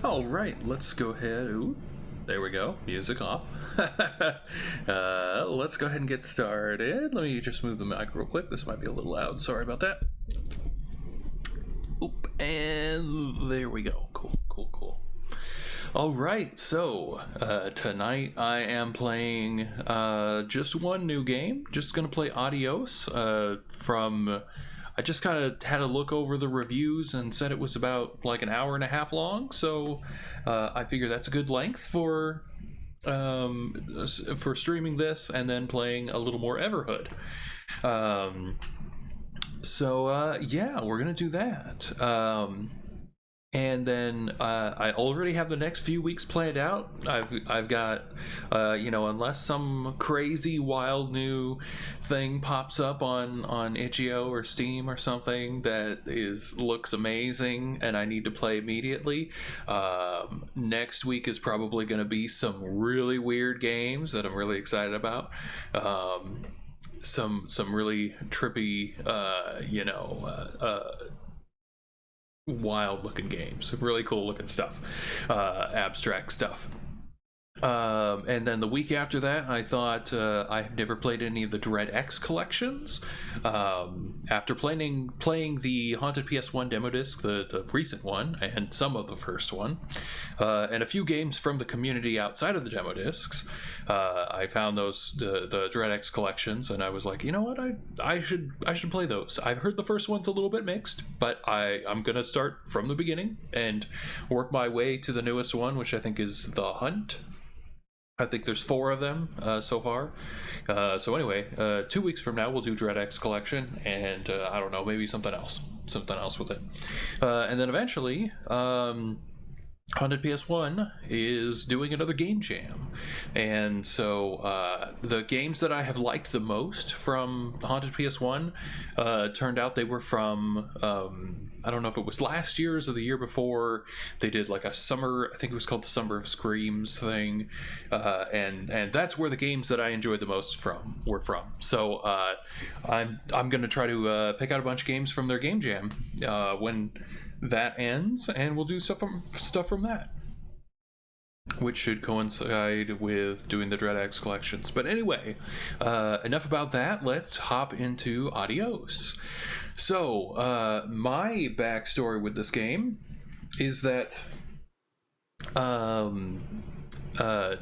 All right, let's go ahead. Ooh, there we go. Music off. Let's go ahead and get started. Let me just move the mic real quick. This might be a little loud. Sorry about that. Oop, and there we go. Cool. All right, so tonight I am playing just one new game. Just gonna play Adios from. I just kind of had a look over the reviews and said it was about like an hour and a half long, so I figure that's a good length for streaming this and then playing a little more Everhood. Yeah, we're gonna do that. And then I already have the next few weeks planned out. I've got, unless some crazy wild new thing pops up on itch.io or Steam or something that looks amazing and I need to play immediately. Next week is probably going to be some really weird games that I'm really excited about. Some really trippy, wild looking games, really cool looking stuff, abstract stuff. And then the week after that, I thought I've never played any of the Dread X collections. After playing the Haunted PS1 demo disc, the recent one, and some of the first one, and a few games from the community outside of the demo discs, I found the Dread X collections, and I was like, you know what, I should play those. I've heard the first one's a little bit mixed, but I'm gonna start from the beginning and work my way to the newest one, which I think is The Hunt. I think there's 4 of them so far. So anyway, 2 weeks from now we'll do Dread X collection, and I don't know, maybe something else with it. And then eventually, Haunted PS1 is doing another game jam, and so the games that I have liked the most from Haunted PS1 turned out they were from I don't know if it was last year's or the year before. They did like a summer, I think it was called the Summer of Screams thing, and that's where the games that I enjoyed the most were from. So I'm gonna try to pick out a bunch of games from their game jam when that ends, and we'll do stuff from that, which should coincide with doing the Dread X collections. But anyway, enough about that. Let's hop into Adios. So my backstory with this game is that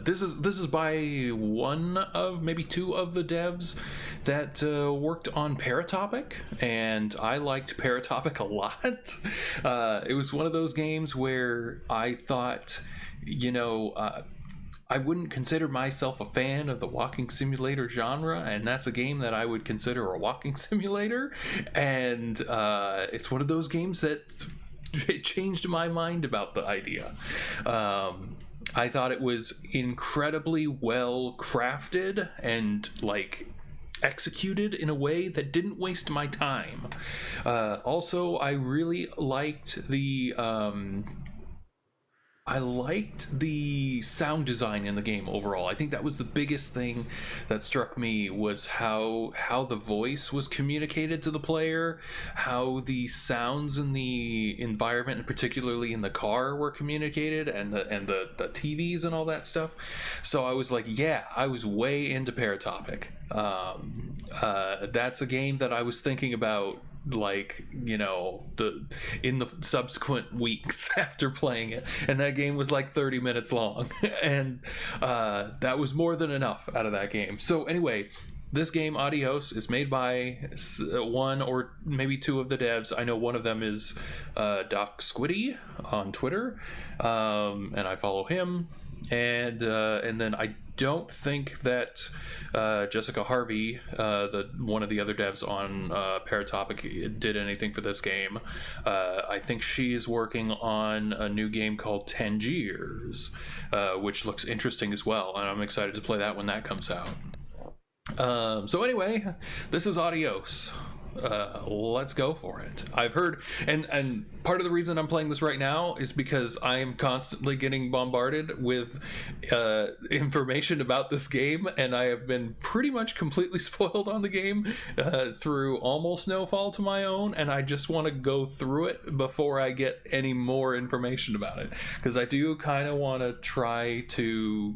this is by one of maybe 2 of the devs that worked on Paratopic, and I liked Paratopic a lot. It was one of those games where I thought, I wouldn't consider myself a fan of the walking simulator genre, and that's a game that I would consider a walking simulator, and it's one of those games that it changed my mind about the idea. I thought it was incredibly well crafted and executed in a way that didn't waste my time. Also, I really liked the sound design in the game overall. I think that was the biggest thing that struck me, was how the voice was communicated to the player, how the sounds in the environment, and particularly in the car, were communicated, and the TVs and all that stuff. So I was like, yeah, I was way into Paratopic. That's a game that I was thinking about in the subsequent weeks after playing it, and that game was like 30 minutes long and that was more than enough out of that game. So anyway, this game Adios is made by 1 or maybe 2 of the devs. I know one of them is Doc Squiddy on Twitter, and I follow him, and then I don't think that Jessica Harvey, one of the other devs on Paratopic, did anything for this game. I think she's working on a new game called Tangiers, which looks interesting as well, and I'm excited to play that when that comes out. So anyway, this is Adios. let's go for it. I've heard, and part of the reason I'm playing this right now is because I am constantly getting bombarded with information about this game, and I have been pretty much completely spoiled on the game through almost no fault of my own, and I just want to go through it before I get any more information about it, because I do kind of want to try to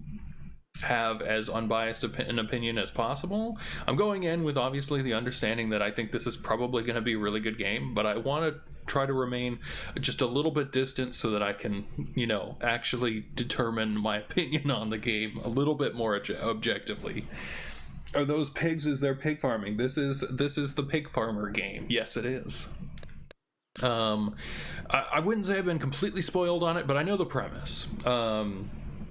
have as unbiased an opinion as possible. I'm going in with obviously the understanding that I think this is probably going to be a really good game, but I want to try to remain just a little bit distant so that I can, you know, actually determine my opinion on the game a little bit more objectively. Are those pigs? Is there pig farming? This is the pig farmer game. Yes, it is. I wouldn't say I've been completely spoiled on it, but I know the premise.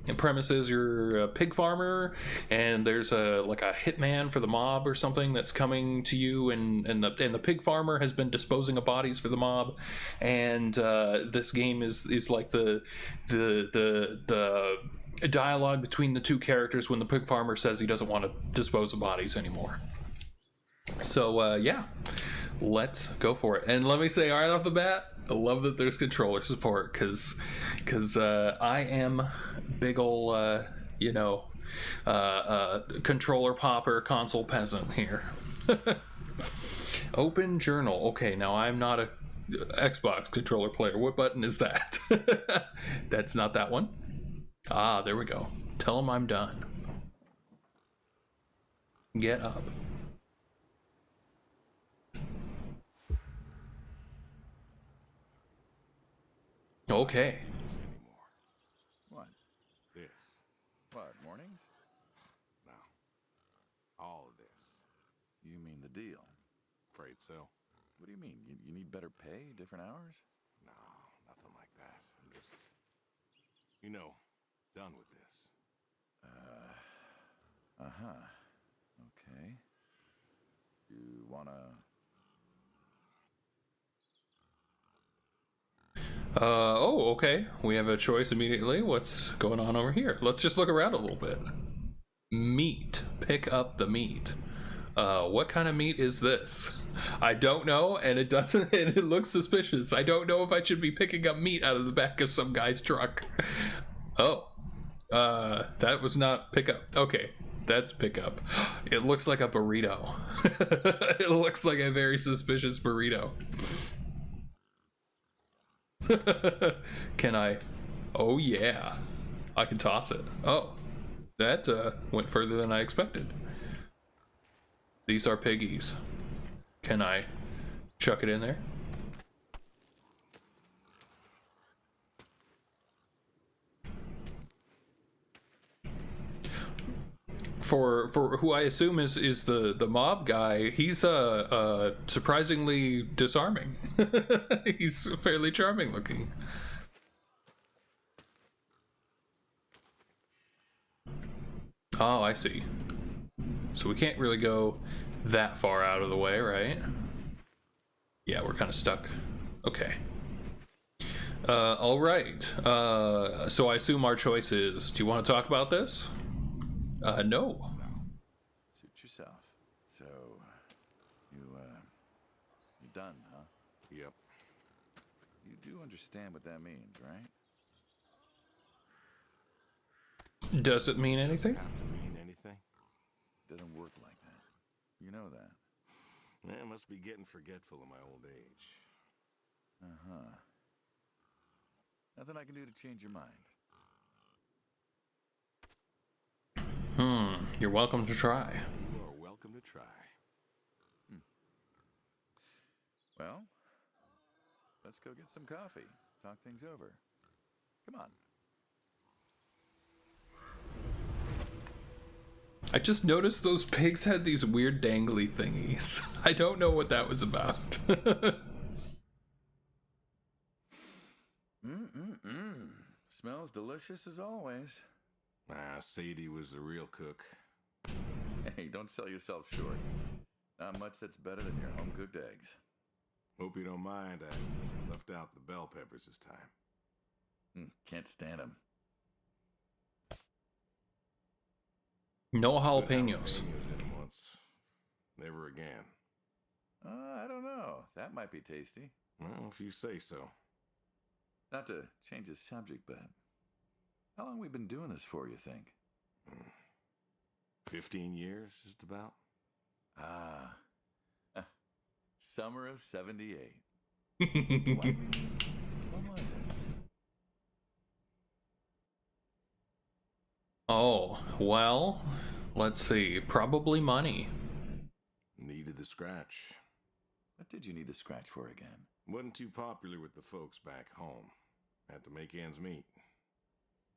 The premise is you're a pig farmer, and there's a hitman for the mob or something that's coming to you, and the pig farmer has been disposing of bodies for the mob, and this game is like the dialogue between the two characters when the pig farmer says he doesn't want to dispose of bodies anymore. So yeah, let's go for it. And let me say right off the bat, I love that there's controller support, because I am big ol' controller popper, console peasant here. Open journal. Okay, now I'm not a Xbox controller player. What button is that? That's not that one. Ah, there we go. Tell him I'm done. Get up. Okay. What? This. What, mornings? No. All of this. You mean the deal? Afraid so. What do you mean? You need better pay, different hours? No, nothing like that. I'm just, done with this. Uh-huh. Okay. You wanna... Oh, okay. We have a choice immediately. What's going on over here? Let's just look around a little bit. Meat. Pick up the meat. What kind of meat is this? I don't know, and it doesn't, and it looks suspicious. I don't know if I should be picking up meat out of the back of some guy's truck. Oh. That was not pickup. Okay. That's pickup. It looks like a burrito. It looks like a very suspicious burrito. Can I? Oh yeah, I can toss it. Oh, that went further than I expected. These are piggies. Can I chuck it in there? For who I assume is the mob guy, he's surprisingly disarming. He's fairly charming looking. Oh, I see. So we can't really go that far out of the way, right? Yeah, we're kind of stuck. Okay. All right. So I assume our choice is, do you want to talk about this? No. Suit yourself. So, you done, huh? Yep. You do understand what that means, right? Does it mean anything? Have to mean anything? Doesn't work like that. You know that. I must be getting forgetful in my old age. Uh-huh. Nothing I can do to change your mind. You're welcome to try. You are welcome to try. Well, let's go get some coffee. Talk things over. Come on. I just noticed those pigs had these weird dangly thingies. I don't know what that was about. Smells delicious as always. Sadie was the real cook. Hey, don't sell yourself short. Not much that's better than your home-cooked eggs. Hope you don't mind, I left out the bell peppers this time. Can't stand them. No Put jalapenos. jalapenos in 'em once. Never again. I don't know. That might be tasty. Well, if you say so. Not to change the subject, but how long we been doing this for, you think? 15 years, just about. Ah, summer of '78. When was it? Oh, well, let's see. Probably money. Needed the scratch. What did you need the scratch for again? Wasn't too popular with the folks back home. Had to make ends meet.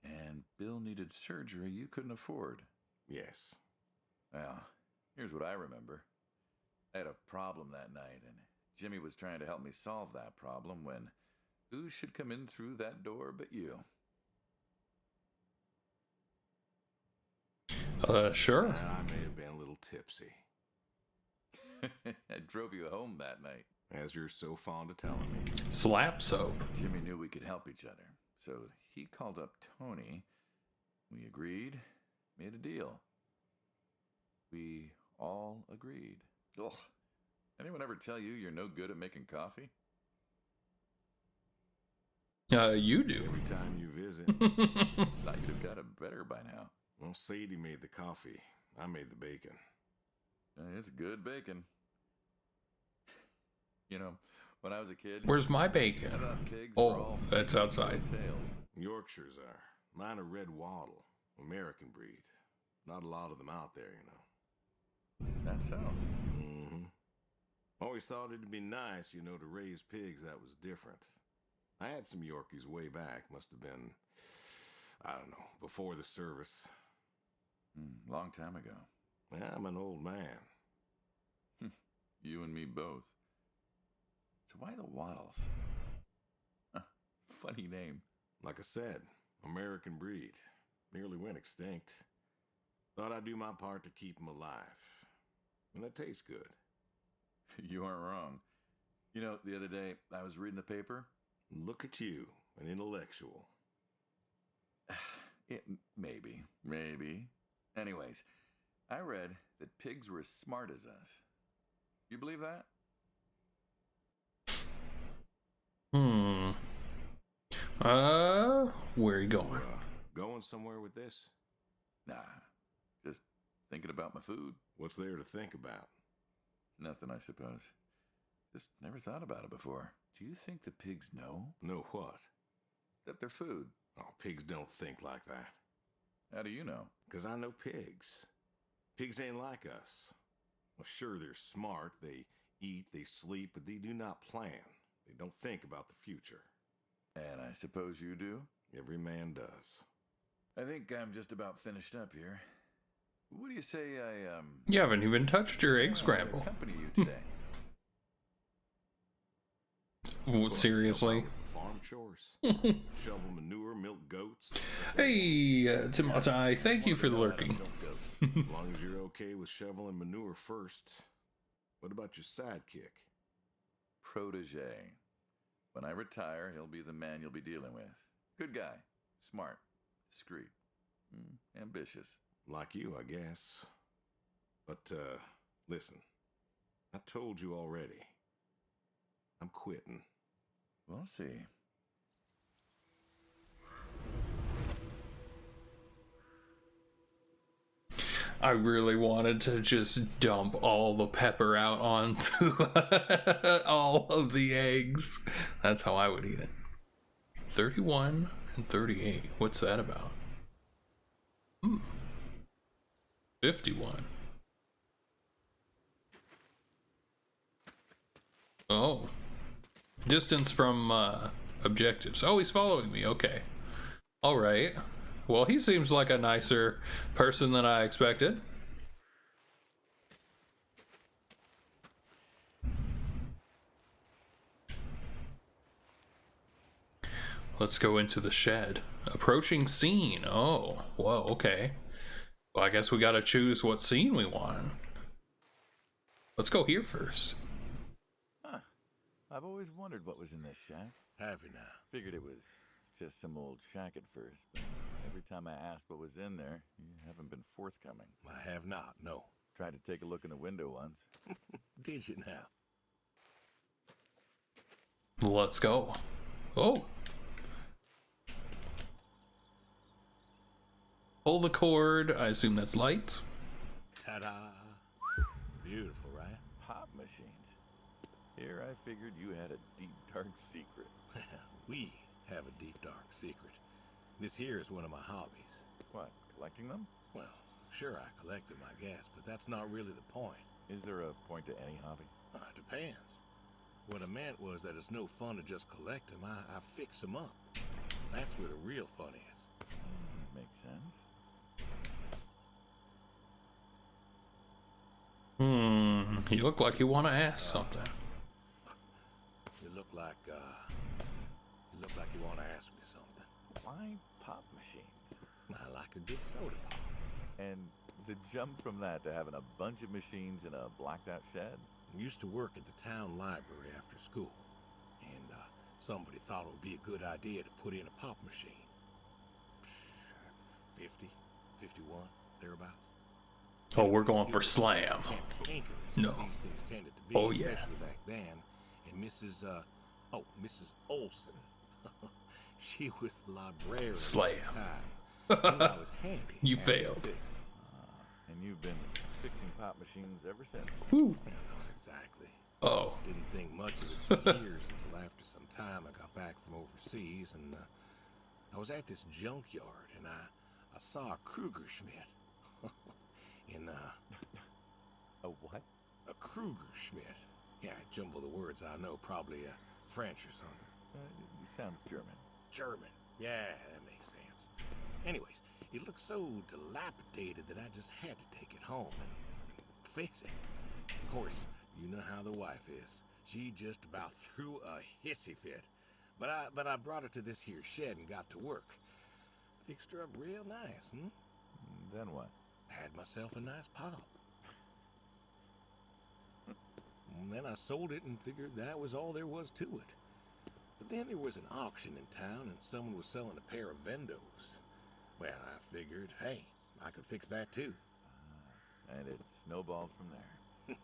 And Bill needed surgery you couldn't afford. Yes. Well, here's what I remember. I had a problem that night, and Jimmy was trying to help me solve that problem when who should come in through that door but you? Sure. I may have been a little tipsy, I drove you home that night. as you're so fond of telling me. Slap soap. Jimmy knew we could help each other, so he called up Tony. We agreed, made a deal. We all agreed. Ugh. Anyone ever tell you you're no good at making coffee? You do. Every time you visit. Thought you'd have got it better by now. Well, Sadie made the coffee. I made the bacon. It's good bacon. You know, when I was a kid, Where's my bacon? I thought pigs were Oh, all that's outside. tails. Yorkshires are. Mine are red wattle, American breed. Not a lot of them out there, you know. That's so. Mm-hmm. Always thought it'd be nice, you know, to raise pigs that was different. I had some Yorkies way back. Must have been, I don't know, before the service. Long time ago. Yeah, I'm an old man. You and me both. So why the Waddles? Funny name. Like I said, American breed. Nearly went extinct. Thought I'd do my part to keep them alive. And that tastes good. You aren't wrong. You know, the other day I was reading the paper. Look at you, an intellectual. Maybe. Anyways, I read that pigs were as smart as us. You believe that? Where are you going? Going somewhere with this? Nah, just thinking about my food. What's there to think about? Nothing, I suppose. Just never thought about it before. Do you think the pigs know Know what? that they're food? Oh, pigs don't think like that. How do you know? 'Cause I know pigs. Pigs ain't like us. Well, sure, they're smart. They eat, they sleep, but they do not plan. They don't think about the future. And I suppose you do? Every man does. I think I'm just about finished up here. What do you say I, You haven't even touched your egg say I scramble. accompany you today? Oh, seriously? Farm chores. Shovel manure, milk goats. Hey, Timotai, thank you for the lurking. As long as you're okay with shoveling manure first. What about your sidekick? Protege. When I retire, he'll be the man you'll be dealing with. Good guy. Smart. Discreet. Ambitious. Like you, I guess. But, listen. I told you already. I'm quitting. We'll see. I really wanted to just dump all the pepper out onto all of the eggs. That's how I would eat it. 31 and 38. What's that about? 51. Oh. Distance from objectives. Oh, he's following me. Okay. Alright. Well, he seems like a nicer person than I expected. Let's go into the shed. Approaching scene. Oh, whoa, okay. Well, I guess we gotta choose what scene we want. Let's go here first. Huh. I've always wondered what was in this shack. Have you now? Figured it was just some old shack at first, but every time I asked what was in there, you haven't been forthcoming. I have not, no. Tried to take a look in the window once. Did you now? Let's go. Oh. Pull the cord. I assume that's lights. Ta-da! Beautiful, right? Pop machines. Here I figured you had a deep, dark secret. We have a deep, dark secret. This here is one of my hobbies. What, collecting them? Well, sure, I collect them, I guess, but that's not really the point. Is there a point to any hobby? It depends. What I meant was that it's no fun to just collect them. I fix them up. That's where the real fun is. Makes sense. You look like you want to ask something. You look like you want to ask me something. Why pop machines? I like a good soda pop. And the jump from that to having a bunch of machines in a blacked out shed? I used to work at the town library after school, and somebody thought it would be a good idea to put in a pop machine. 50, 51, thereabouts. Oh, we're going for slam. No. These things tended to be, Oh, yeah. especially back then. And Mrs. Olson. She was the librarian Slam. at the time. And I was handy. You handy to failed. fix 'em. And you've been fixing pop machines ever since? Woo. No, not exactly. Oh. Didn't think much of it for years until after some time I got back from overseas, and I was at this junkyard, and I saw a Kruger Schmidt. in A what? a Kruger Schmidt. Yeah, I jumble the words, I know, probably French or something. It sounds German. German. Yeah, that makes sense. Anyways, it looked so dilapidated that I just had to take it home and fix it. Of course, you know how the wife is. She just about threw a hissy fit. But I brought her to this here shed and got to work. Fixed her up real nice, Then what? Had myself a nice pop. And then I sold it and figured that was all there was to it. But then there was an auction in town and someone was selling a pair of Vendos. Well, I figured, hey, I could fix that too. And it snowballed from there.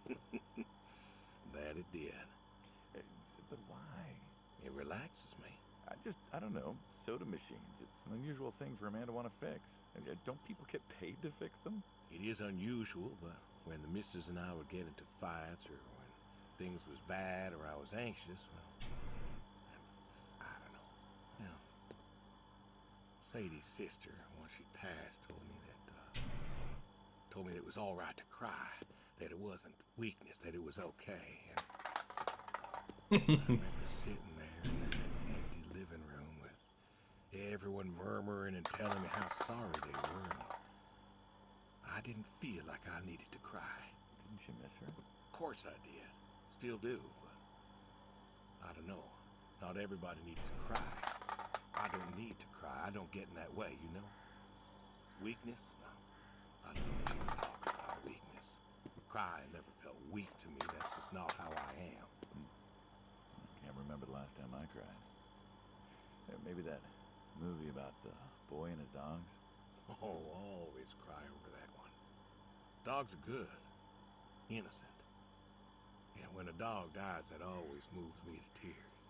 That it did. But why? It relaxes me. I don't know, soda machines. It's an unusual thing for a man to want to fix. Don't people get paid to fix them? It is unusual, but when the missus and I would get into fights or when things was bad or I was anxious, well, I don't know. Well, Sadie's sister, once she passed, told me that it was all right to cry, that it wasn't weakness, that it was okay. And I remember sitting there in that empty living room with everyone murmuring and telling me how sorry they were. And I didn't feel like I needed to cry. Didn't you miss her? Of course I did. Still do, but I don't know. Not everybody needs to cry. I don't need to cry. I don't get in that way, you know? Weakness? No. I don't even talk about weakness. Crying never felt weak to me. That's just not how I am. I can't remember the last time I cried. Maybe that movie about the boy and his dogs. Oh, always cry over that one. Dogs are good. Innocent. And when a dog dies, that always moves me to tears.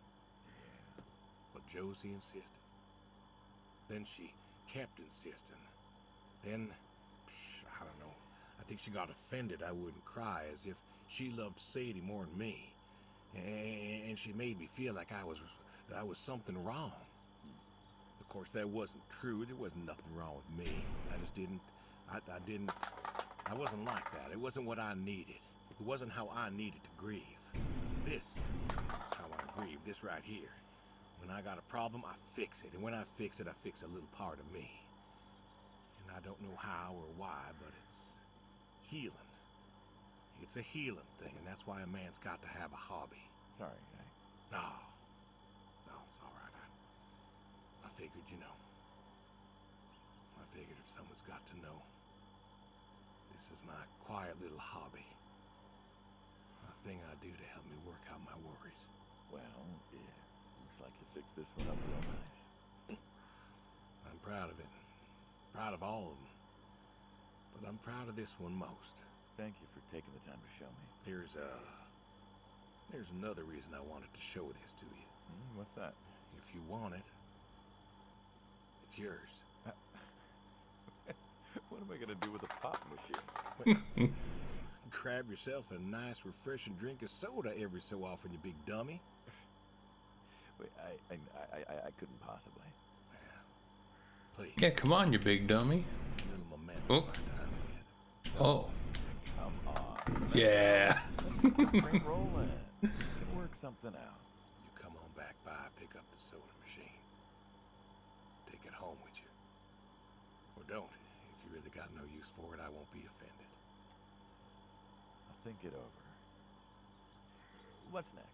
Yeah. But Josie insisted. Then she kept insisting. Then, I don't know. I think she got offended I wouldn't cry, as if she loved Sadie more than me. And she made me feel like I was something wrong. Of course, that wasn't true. There wasn't nothing wrong with me. I just didn't. I wasn't like that. It wasn't what I needed. It wasn't how I needed to grieve. This is how I grieve. This right here. When I got a problem, I fix it. And when I fix it, I fix a little part of me. And I don't know how or why, but it's healing. It's a healing thing, and that's why a man's got to have a hobby. Sorry, No, it's all right. I figured, I figured if someone's got to know, this is my quiet little hobby. A thing I do to help me work out my worries. Well, yeah. Looks like you fixed this one up real nice. I'm proud of it. Proud of all of them. But I'm proud of this one most. Thank you for taking the time to show me. There's another reason I wanted to show this to you. What's that? If you want it, it's yours. What am I gonna do with a pop machine? Grab yourself a nice, refreshing drink of soda every so often, you big dummy. Wait, I couldn't possibly. Please. Yeah, come on, you big dummy. A little momentum Oh. for our time together. Oh, Come on. yeah. Let's get this train rolling. We can work something out. You come on back by, pick up the soda machine. Take it home with you. Or don't. If you really got no use for it, I won't be offended. I'll think it over. What's next?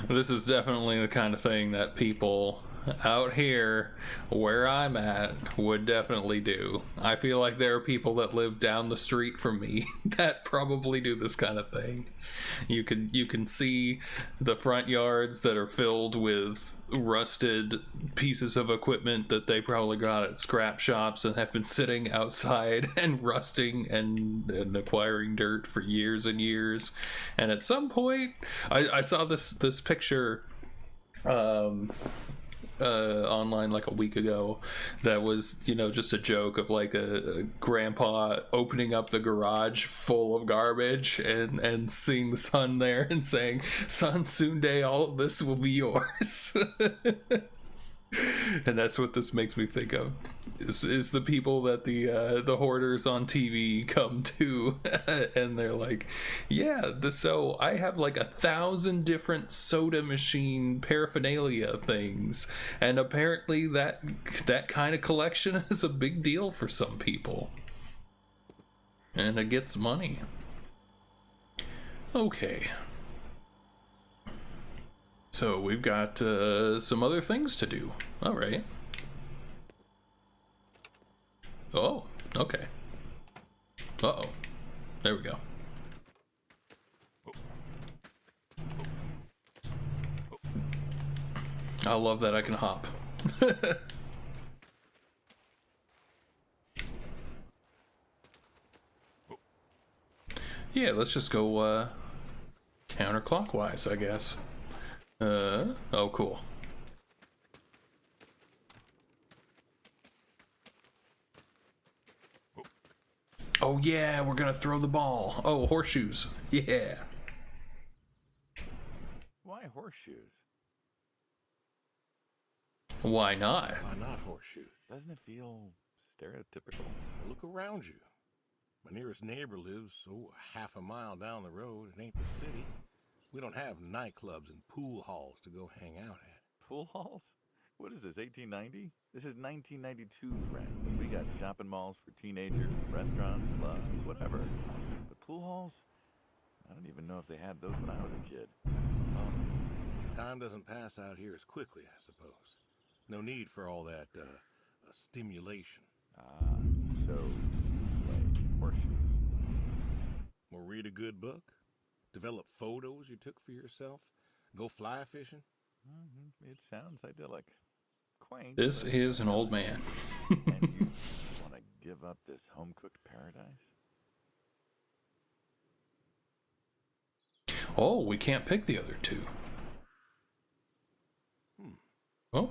This is definitely the kind of thing that people out here where I'm at would definitely do. I feel like there are people that live down the street from me that probably do this kind of thing. You can see the front yards that are filled with rusted pieces of equipment that they probably got at scrap shops and have been sitting outside and rusting and acquiring dirt for years and years. And at some point, I saw this picture online like a week ago that was, you know, just a joke of like a grandpa opening up the garage full of garbage and seeing the son there and saying, "Son, soon day all of this will be yours." And that's what this makes me think of is the people that the hoarders on TV come to and they're like, yeah, so I have like 1,000 different soda machine paraphernalia things, and apparently that kind of collection is a big deal for some people, and it gets money. Okay, so we've got some other things to do. All right. Oh, okay. Uh-oh. There we go. I love that I can hop. Yeah, let's just go counterclockwise, I guess. Oh, cool. Oh yeah, we're gonna throw the ball. Oh, horseshoes. Yeah. Why horseshoes? Why not? Why not horseshoes? Doesn't it feel stereotypical? Look around you. My nearest neighbor lives, half a mile down the road. It ain't the city. We don't have nightclubs and pool halls to go hang out at. Pool halls? What is this, 1890? This is 1992, friend. We got shopping malls for teenagers, restaurants, clubs, whatever. But pool halls? I don't even know if they had those when I was a kid. Time doesn't pass out here as quickly, I suppose. No need for all that stimulation. So play horseshoes. Or read a good book. Develop photos you took for yourself. Go fly fishing. It sounds idyllic. Quaint. This is an old man. And you want to give up this home-cooked paradise? Oh, we can't pick the other two. Oh.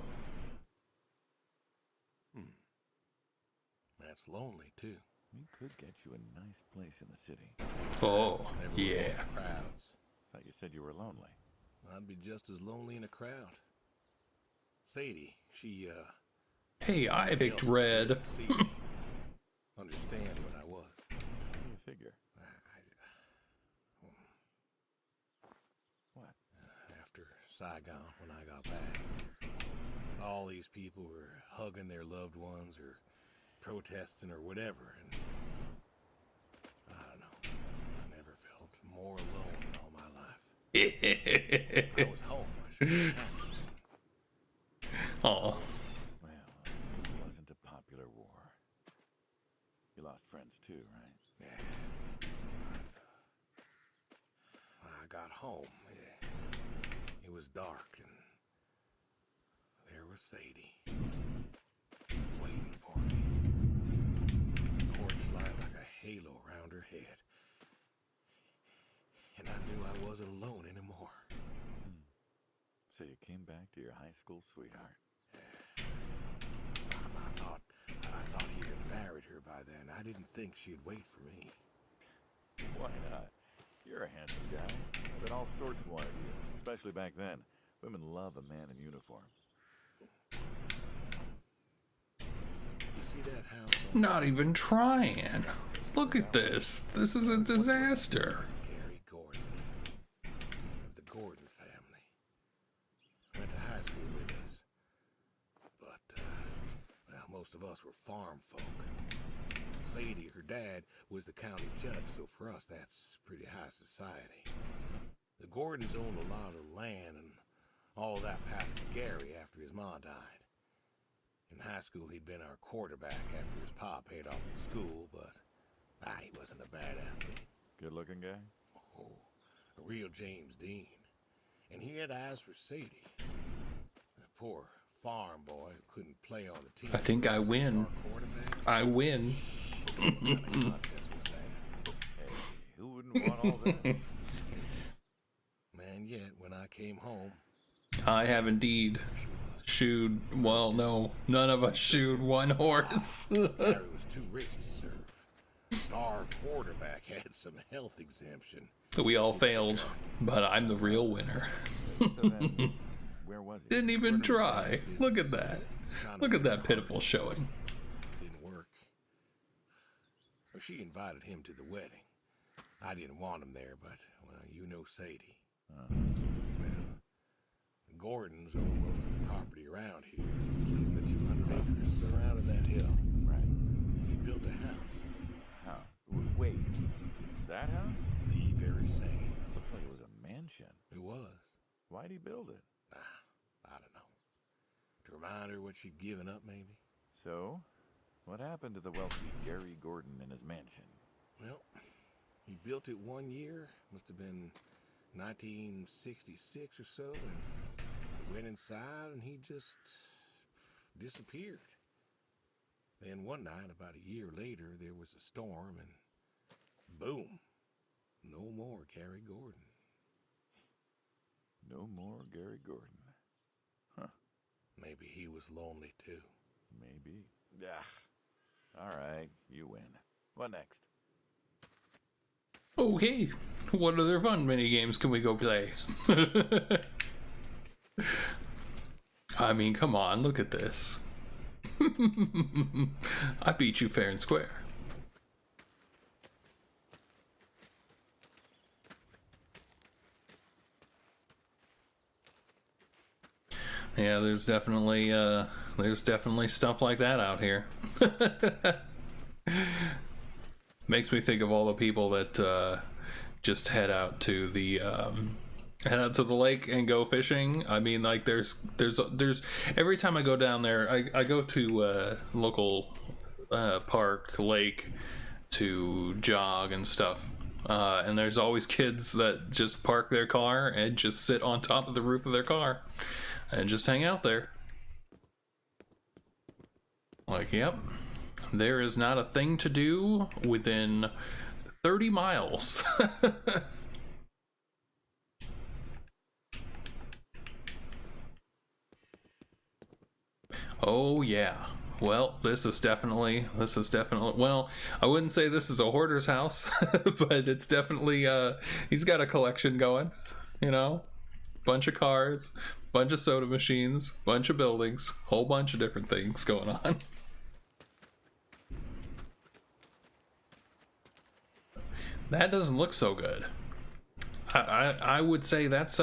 That's lonely, too. We could get you a nice place in the city. Oh, Never yeah. with crowds. Thought you said you were lonely. I'd be just as lonely in a crowd. Sadie, she, Hey, I picked red. see me. Understand what I was. What do you figure? What? After Saigon, when I got back, all these people were hugging their loved ones or protesting or whatever, and I don't know. I never felt more alone in all my life. I was home. I should have. Oh. Well, it wasn't a popular war. You lost friends too, right? Yeah. I got home. Yeah. It was dark, and there was Sadie waiting for me. Porch light like a halo around her head. wasn't alone anymore. So you came back to your high school sweetheart. I thought he'd have married her by then. I didn't think she'd wait for me. Why not? You're a handsome guy. I bet all sorts wanted you, especially back then. Women love a man in uniform. You see that house? Not even trying. Look at this. This is a disaster. Gary Gordon of the Gordon family. Went to high school with us. But, well, most of us were farm folk. Sadie, her dad, was the county judge, so for us that's pretty high society. The Gordons owned a lot of land, and all that passed to Gary after his ma died. In high school, he'd been our quarterback after his pa paid off the school, but he wasn't a bad athlete. Good-looking guy? Oh, a real James Dean. And he had eyes for Sadie. The poor farm boy who couldn't play on the team. I think I win. I win. Hey, who wouldn't want all that? Man, yet when I came home, I have indeed shoed. Well, no, none of us shoed one horse. Gary was too rich to serve. Star quarterback had some health exemption. We all failed, but I'm the real winner. So then, where was he? Didn't even try. Look at that. Look at that pitiful showing. Didn't work. Well, she invited him to the wedding. I didn't want him there, but, well, you know Sadie. Well, the Gordons own most of the property around here, including the 200 acres surrounding that hill. Right. He built a house. How? Wait. That house? The very same. Looks like it was a mansion. It was. Why'd he build it? I don't know. To remind her what she'd given up, maybe? So, what happened to the wealthy Gary Gordon and his mansion? Well, he built it 1 year. Must have been 1966 or so. And we went inside and he just disappeared. Then one night, about a year later, there was a storm and boom. No more Gary Gordon. No more Gary Gordon. Huh. Maybe he was lonely too. Maybe. All right, you win. What next? Okay, what other fun mini games can we go play? I mean, come on, look at this. I beat you fair and square. Yeah, there's definitely stuff like that out here. Makes me think of all the people that just head out to the lake and go fishing. I mean, like there's every time I go down there, I go to local park, lake to jog and stuff. And there's always kids that just park their car and just sit on top of the roof of their car and just hang out there. Like, yep, there is not a thing to do within 30 miles. Oh yeah. Well, this is definitely, well, I wouldn't say this is a hoarder's house, but it's definitely, he's got a collection going, you know, bunch of cars, bunch of soda machines, bunch of buildings, whole bunch of different things going on. That doesn't look so good. I would say that's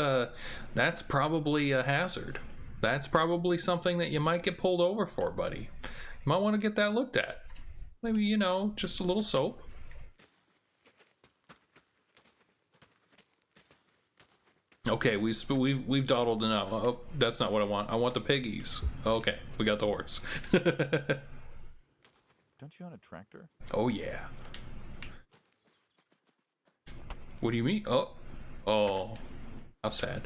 probably a hazard. That's probably something that you might get pulled over for, buddy. You might want to get that looked at. Maybe, you know, just a little soap. Okay, we've dawdled enough. Oh, that's not what I want. I want the piggies. Okay, we got the horse. Don't you own a tractor? Oh yeah. What do you mean? Oh, how sad.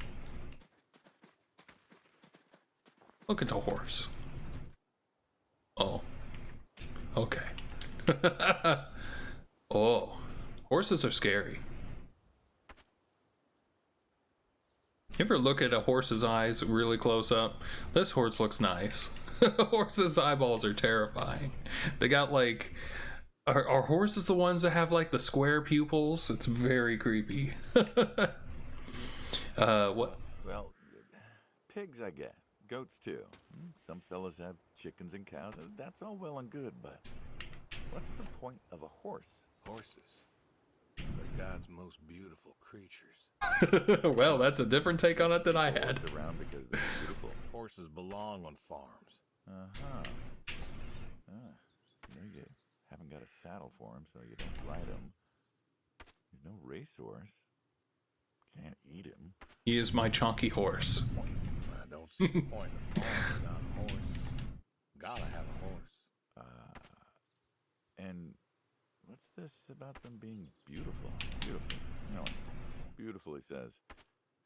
Look at the horse. Oh, okay. Oh, horses are scary. You ever look at a horse's eyes really close up? This horse looks nice. Horses' eyeballs are terrifying. They got like... Are horses the ones that have like the square pupils? It's very creepy. What? Well, pigs I get. Goats too. Some fellas have chickens and cows. That's all well and good, but what's the point of a horse? Horses are God's most beautiful creatures. Well, that's a different take on it than I had. Horses around because they're beautiful. Horses belong on farms. Uh-huh. You haven't got a saddle for him, so you don't ride him. He's no racehorse. Can't eat him. He is my chonky horse. I don't see the point of farming without a horse. Gotta have a horse. And what's this about them being beautiful? Beautiful. No. Beautiful, he says.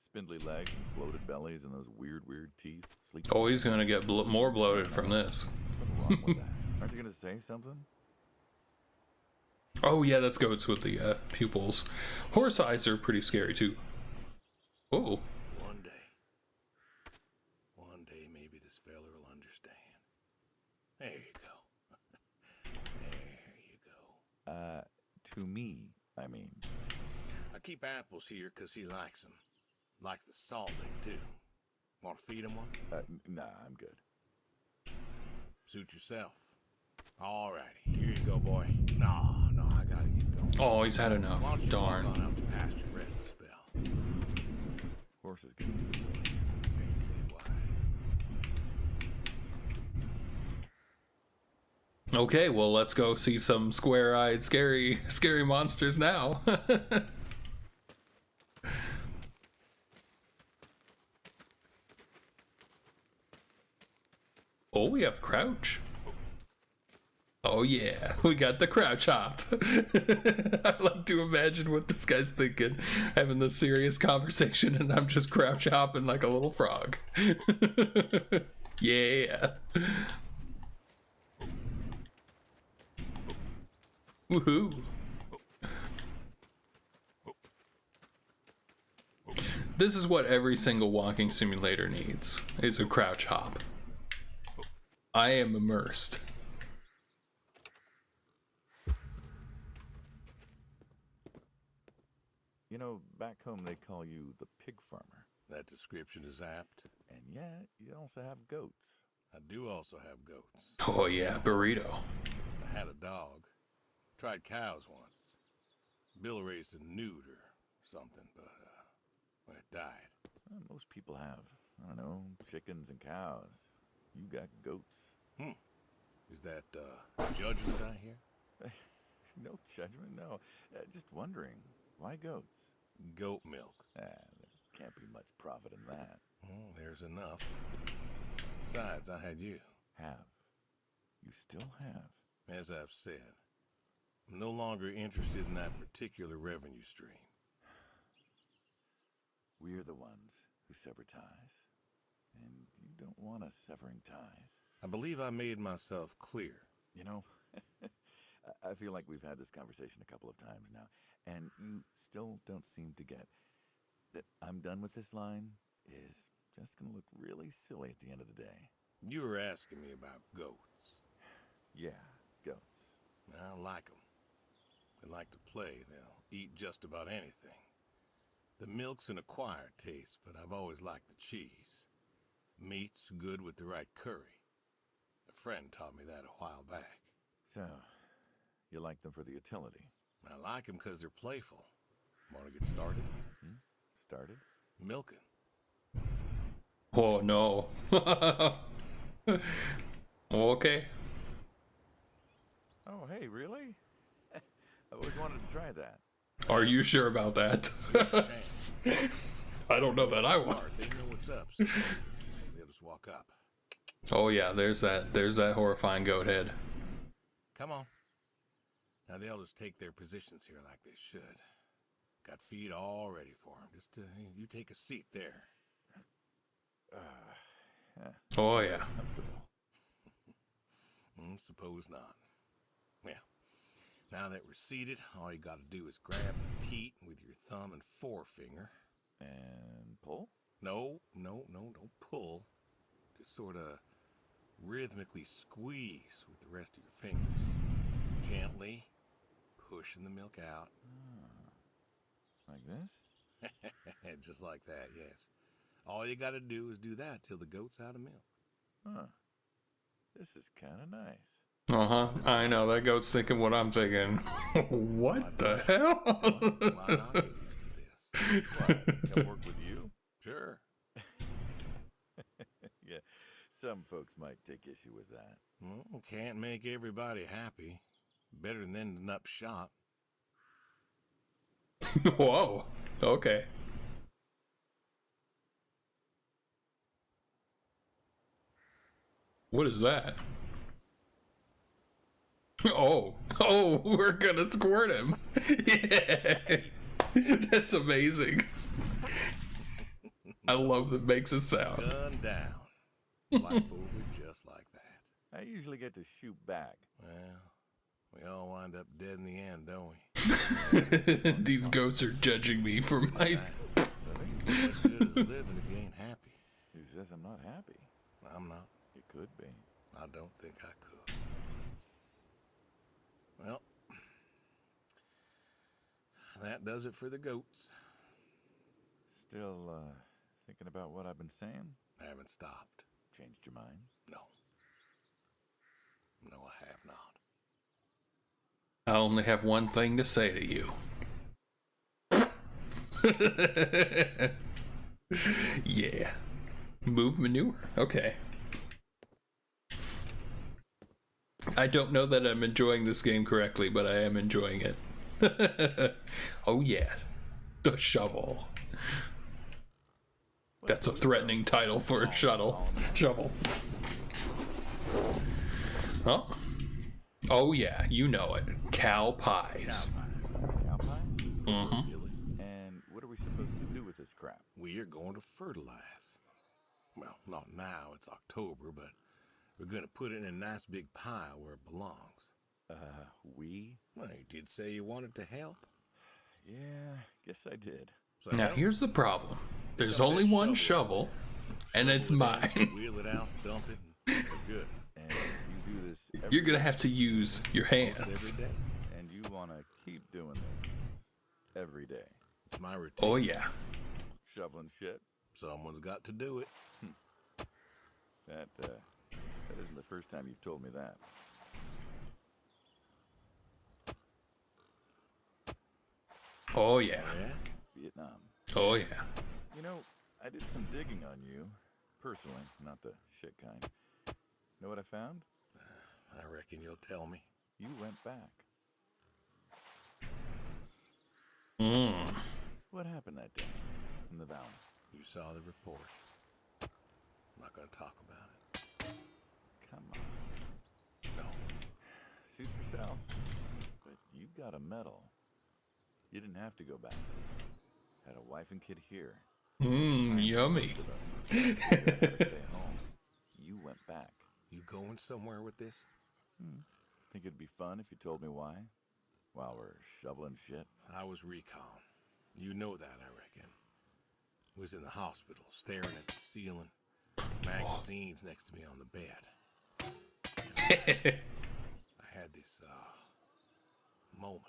Spindly legs and bloated bellies and those weird teeth. Sleep. Oh, he's gonna get more bloated from this. What's wrong with that? Aren't you gonna say something? Oh yeah, that's goats with the pupils. Horse eyes are pretty scary too. Oh. One day maybe this feller will understand. There you go. There you go. To me, I mean. I keep apples here 'cause he likes them. Likes the salt lick too. Want to feed him one? Nah, I'm good. Suit yourself. Alrighty, here you go, boy. No, I gotta get going. Oh, he's had Why enough. don't you Darn. walk on out to pasture, rest a spell. Horses get into the woods. You can see why. Okay, well, let's go see some square-eyed, scary monsters now. Oh, we have crouch. Oh yeah, we got the crouch hop. I like to imagine what this guy's thinking, having this serious conversation, and I'm just crouch hopping like a little frog. Yeah. Woohoo. This is what every single walking simulator needs, is a crouch hop. I am immersed. You know, back home they call you the pig farmer. That description is apt. And yet, you also have goats. I do also have goats. Oh yeah, burrito. I had a dog. Tried cows once. Bill raised a newt or something, but it died. Well, most people have, I don't know, chickens and cows. You got goats. Is that judgment I hear? No judgment, no. Just wondering, why goats? Goat milk. There can't be much profit in that. Well, there's enough. Besides, I had you. Have. You still have. As I've said, I'm no longer interested in that particular revenue stream. We're the ones who sever ties. And you don't want us severing ties. I believe I made myself clear. You know, I feel like we've had this conversation a couple of times now, and you still don't seem to get that I'm done with this line is just going to look really silly at the end of the day. You were asking me about goats. Yeah, goats. I like them. They like to play. They'll eat just about anything. The milk's an acquired taste, but I've always liked the cheese. Meat's good with the right curry. A friend taught me that a while back. So, you like them for the utility? I like them because they're playful. Want to get started? Started? Milking. Oh no. Okay. Oh, hey, really? I always wanted to try that. Are you sure about that? I don't know that I want. They know what's up, so they'll just walk up. Oh yeah, there's that horrifying goat head. Come on. Now they'll just take their positions here like they should. Got feed all ready for them. Just you take a seat there. Oh yeah. Suppose not. Yeah. Now that we're seated, all you gotta do is grab the teat with your thumb and forefinger. And pull? No, don't pull. Just sort of rhythmically squeeze with the rest of your fingers. Gently pushing the milk out. Like this? Just like that, yes. All you gotta do is do that till the goat's out of milk. Huh. This is kind of nice. I know, that goat's thinking what I'm thinking. What the hell? Why not get used to this? What? Come work with you? Sure. Yeah, some folks might take issue with that. Well, can't make everybody happy. Better than ending up shot. Whoa. Okay. What is that? Oh, we're gonna squirt him. Yeah. That's amazing. I love that makes a sound. Gun down. Life over just like that. I usually get to shoot back. Well, we all wind up dead in the end, don't we? These goats are judging me for my. What good is living if you ain't happy? Who says I'm not happy? I'm not. You could be. I don't think I could. Well, that does it for the goats. Still, thinking about what I've been saying? I haven't stopped. Changed your mind? No. No, I have not. I only have one thing to say to you. Yeah. Move manure? Okay. I don't know that I'm enjoying this game correctly, but I am enjoying it. Oh yeah. The shovel. That's a threatening title for a shovel. Huh? Oh yeah, you know it. Cow pies. Cow pies? Mm-hmm. Really? And what are we supposed to do with this crap? We are going to fertilize. Well, not now, it's October, but we're going to put it in a nice big pile where it belongs. We? Well, you did say you wanted to help. Yeah, guess I did. So Now help. here's the problem. Pick There's up only that one shovel, and shovel it's it in, mine. Wheel it out, dump it, and we're good. And you do this every You're gonna have to use your Almost hands. every day. And you want to keep doing this every day. It's my routine. Oh yeah. Shoveling shit. Someone's got to do it. That isn't the first time you've told me that. Oh yeah. Yeah? Vietnam. Oh yeah. You know, I did some digging on you. Personally, not the shit kind. Know what I found? I reckon you'll tell me. You went back. What happened that day in the valley? You saw the report. I'm not going to talk about it. Come on. No. Suit yourself. But you got a medal. You didn't have to go back. Had a wife and kid here. Yummy. Most of us you had to stay home. You went back. You going somewhere with this? Think it'd be fun if you told me why? While we're shoveling shit? I was recon. You know that, I reckon. Was in the hospital, staring at the ceiling. Magazines next to me on the bed. I had this, moment.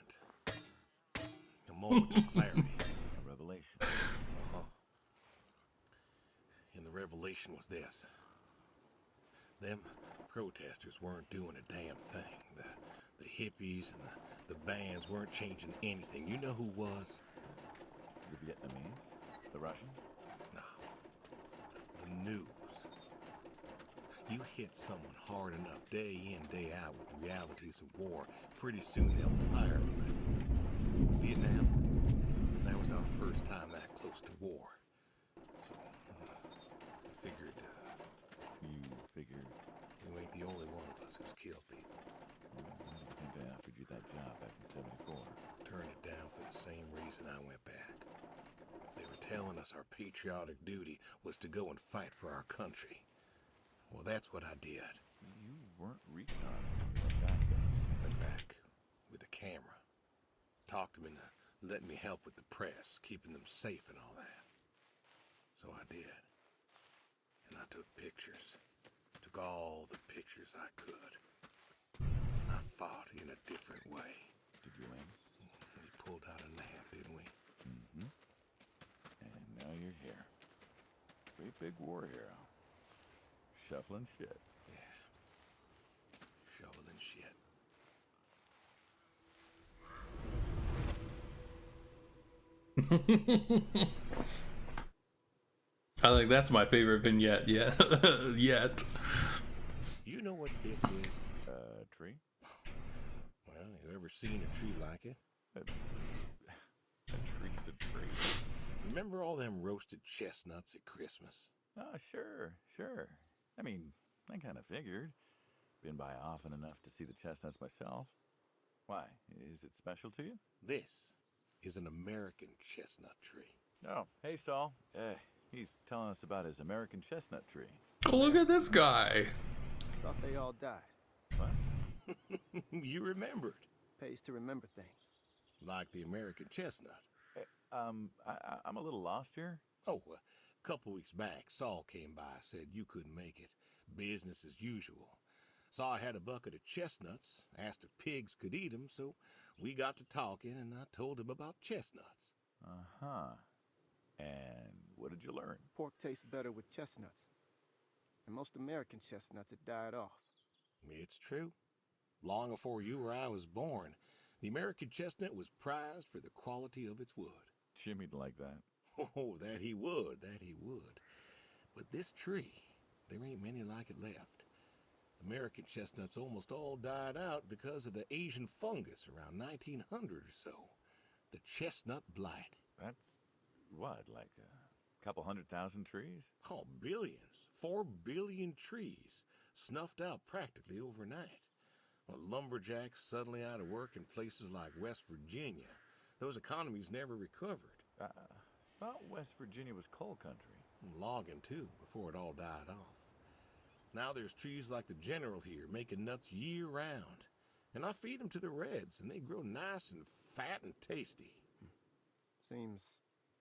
A moment of clarity. A revelation. Uh-huh. And the revelation was this. Them protesters weren't doing a damn thing. The hippies and the bands weren't changing anything. You know who was? The Vietnamese? The Russians? No. The news. You hit someone hard enough day in, day out with the realities of war, pretty soon they'll tire of it. Vietnam, that was our first time that close to war. So, I figured, You figured. you ain't the only one of us who's killed people. Why do you think I offered you that job back in '74? Turned it down for the same reason I went back. They were telling us our patriotic duty was to go and fight for our country. Well, that's what I did. You weren't recon when you went back then. Went back with a camera. Talked them into letting me help with the press, keeping them safe and all that. So I did. And I took pictures. Took all the pictures I could. I fought in a different way. Did you win? We pulled out a nap, didn't we? Mm-hmm. And now you're here. Great big war hero. Shuffling shit. Yeah. Shoveling shit. I think that's my favorite vignette yet. Yet. You know what this is? Tree? Well, you ever seen a tree like it? A tree's a tree. Remember all them roasted chestnuts at Christmas? Oh, sure. I mean, I kind of figured. Been by often enough to see the chestnuts myself. Why? Is it special to you? This is an American chestnut tree. Oh, hey, Saul. He's telling us about his American chestnut tree. Oh, look at this guy. Thought they all died. What? You remembered. Pays to remember things. Like the American chestnut. I'm a little lost here. Oh, a couple weeks back, Saul came by, said you couldn't make it. Business as usual. Saw I had a bucket of chestnuts, asked if pigs could eat them, so we got to talking, and I told him about chestnuts. Uh-huh. And what did you learn? Pork tastes better with chestnuts. And most American chestnuts had died off. It's true. Long before you or I was born, the American chestnut was prized for the quality of its wood. Jimmy'd like that. Oh, that he would. But this tree, there ain't many like it left. American chestnuts almost all died out because of the Asian fungus around 1900 or so. The chestnut blight. That's, what, like a couple 100,000 trees? Oh, billions. 4 billion trees snuffed out practically overnight. Well, lumberjacks suddenly out of work in places like West Virginia. Those economies never recovered. I thought West Virginia was coal country. Logging, too, before it all died off. Now there's trees like the General here, making nuts year-round. And I feed them to the reds, and they grow nice and fat and tasty. Seems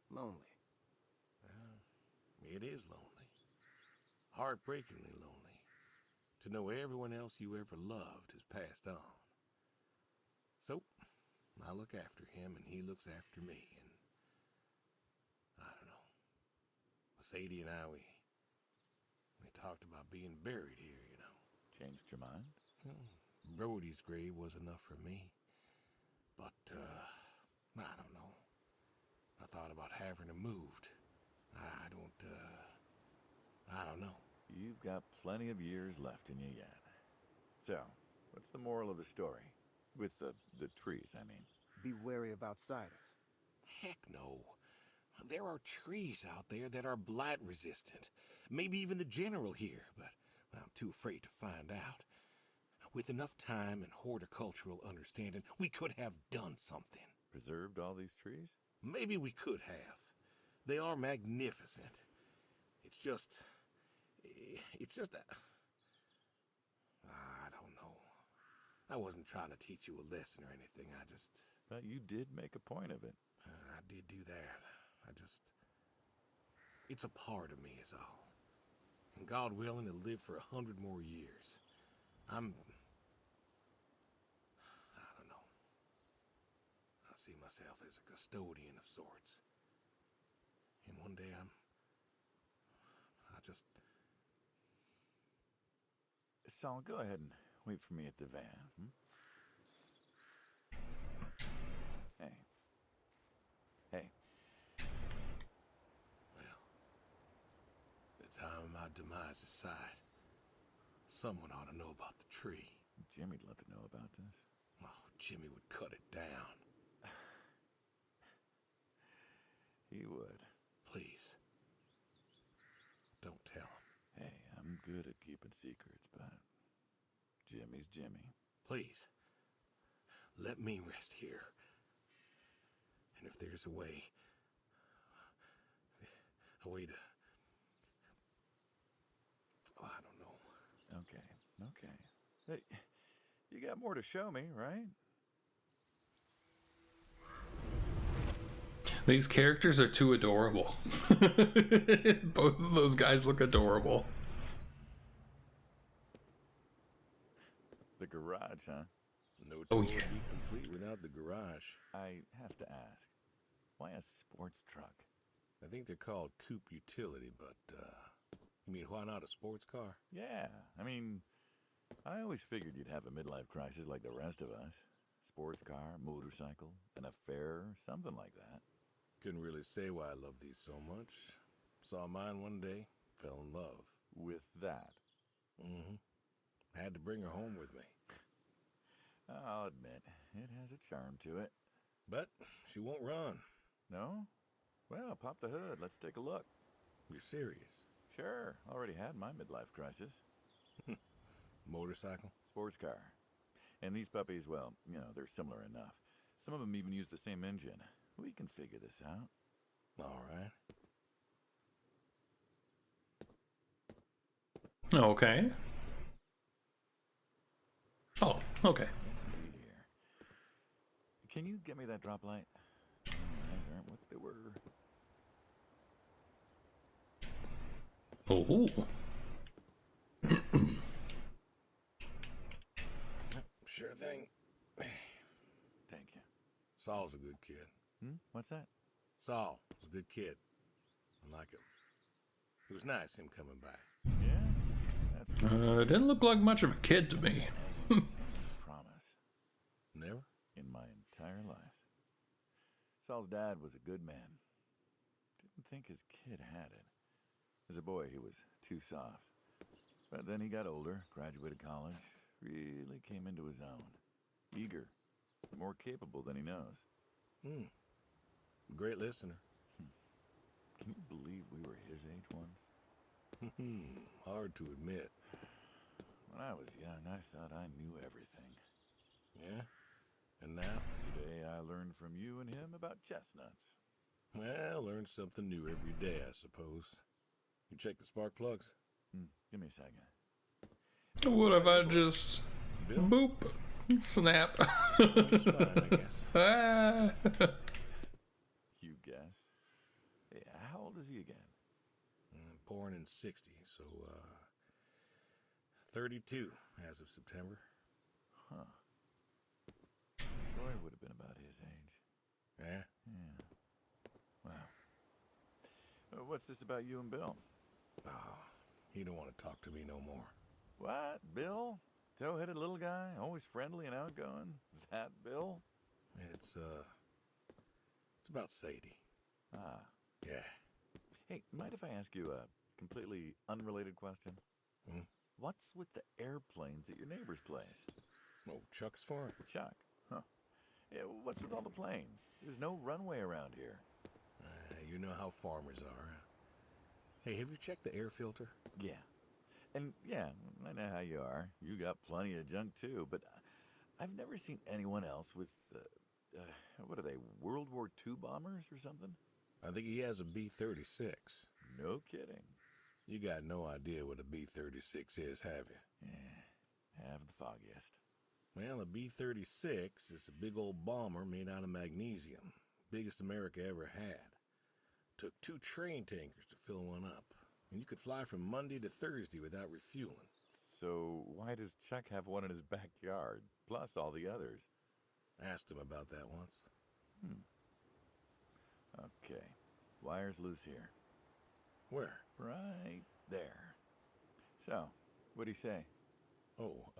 lonely. It is lonely. Heartbreakingly lonely. To know everyone else you ever loved has passed on. So, I look after him, and he looks after me, and I don't know. Sadie and I, we talked about being buried here, you know. Changed your mind? Brody's grave was enough for me. But, I don't know. I thought about having him moved. I don't know. You've got plenty of years left in you yet. So, what's the moral of the story? With the trees, I mean. Be wary of outsiders. Heck no. There are trees out there that are blight resistant. Maybe even the General here, but I'm too afraid to find out. With enough time and horticultural understanding, we could have done something. Preserved all these trees? Maybe we could have. They are magnificent. It's just that... I don't know. I wasn't trying to teach you a lesson or anything. But you did make a point of it. I did do that. It's a part of me is all. And God willing to live for 100 more years. I don't know. I see myself as a custodian of sorts. And one day Saul, go ahead and wait for me at the van. Hey. Well, the time my demise is sight, someone ought to know about the tree. Jimmy'd love to know about this. Oh, Jimmy would cut it down. He would. Please. Don't tell him. Hey, I'm good at keeping secrets, but Jimmy's Jimmy. Please. Let me rest here. And if there's a way to... Oh, I don't know. Okay. Hey, you got more to show me, right? These characters are too adorable. Both of those guys look adorable. The garage, huh? No Oh, tour yeah. would be complete without the garage. I have to ask, why a sports truck? I think they're called coupe utility, but, you mean why not a sports car? Yeah, I mean, I always figured you'd have a midlife crisis like the rest of us. Sports car, motorcycle, an affair, something like that. Couldn't really say why I love these so much. Saw mine one day, fell in love. With that, Mm-hmm. Had to bring her home with me. I'll admit, it has a charm to it. But she won't run. No? Well, pop the hood. Let's take a look. You're serious. Sure, already had my midlife crisis. Motorcycle? Sports car. And these puppies, well, you know, they're similar enough. Some of them even use the same engine. We can figure this out. All right. Okay. Oh, okay. Let's see here. Can you get me that drop light? My eyes aren't what they were. Oh. Sure thing. Thank you. Saul's a good kid. What's that? Saul was a good kid. I like him. It was nice him coming back. Yeah? That's good. Didn't look like much of a kid to me. Never seen a promise Never? in my entire life. Saul's dad was a good man. Didn't think his kid had it. As a boy, he was too soft. But then he got older, graduated college, really came into his own. Eager, more capable than he knows. Hmm. Great listener. Can you believe we were his age once? Hard to admit. When I was young, I thought I knew everything. Yeah? And now? Today, I learned from you and him about chestnuts. Well, learn something new every day, I suppose. You check the spark plugs? Give me a second. What if I just Bill? boop, snap? He's fine, I guess. Ah. You guess. Hey, how old is he again? Born in 60, so, 32 as of September. Huh. Roy would have been about his age. Yeah? Yeah. Wow. What's this about you and Bill? Oh, he don't want to talk to me no more. What? Bill? Tow-headed little guy, always friendly and outgoing? That Bill? It's about Sadie. Ah. Yeah. Hey, mind if I ask you a completely unrelated question? Hmm? What's with the airplanes at your neighbor's place? Oh, Chuck's farm. Chuck? Huh. Yeah, what's with all the planes? There's no runway around here. You know how farmers are. Hey, have you checked the air filter? Yeah. And yeah, I know how you are. You got plenty of junk too, but I've never seen anyone else with, what are they, World War II bombers or something? I think he has a B-36. No kidding. You got no idea what a B-36 is, have you? Yeah, have the foggiest. Well, a B-36 is a big old bomber made out of magnesium. Biggest America ever had. Took 2 train tankers to fill one up. And you could fly from Monday to Thursday without refueling. So why does Chuck have one in his backyard, plus all the others? Asked him about that once. Okay, wire's loose here. Where? Right there. So, what'd he say? Oh,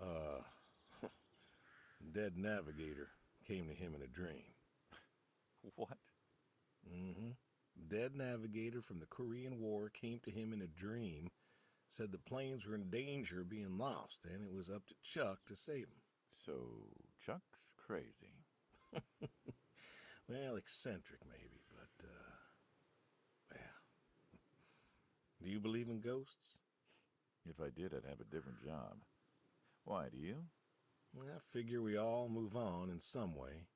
dead navigator came to him in a dream. What? Mm-hmm. Dead navigator from the Korean War came to him in a dream, said the planes were in danger of being lost, and it was up to Chuck to save them. So, Chuck's crazy. Well, eccentric maybe, but, well. Do you believe in ghosts? If I did, I'd have a different job. Why, do you? Well, I figure we all move on in some way.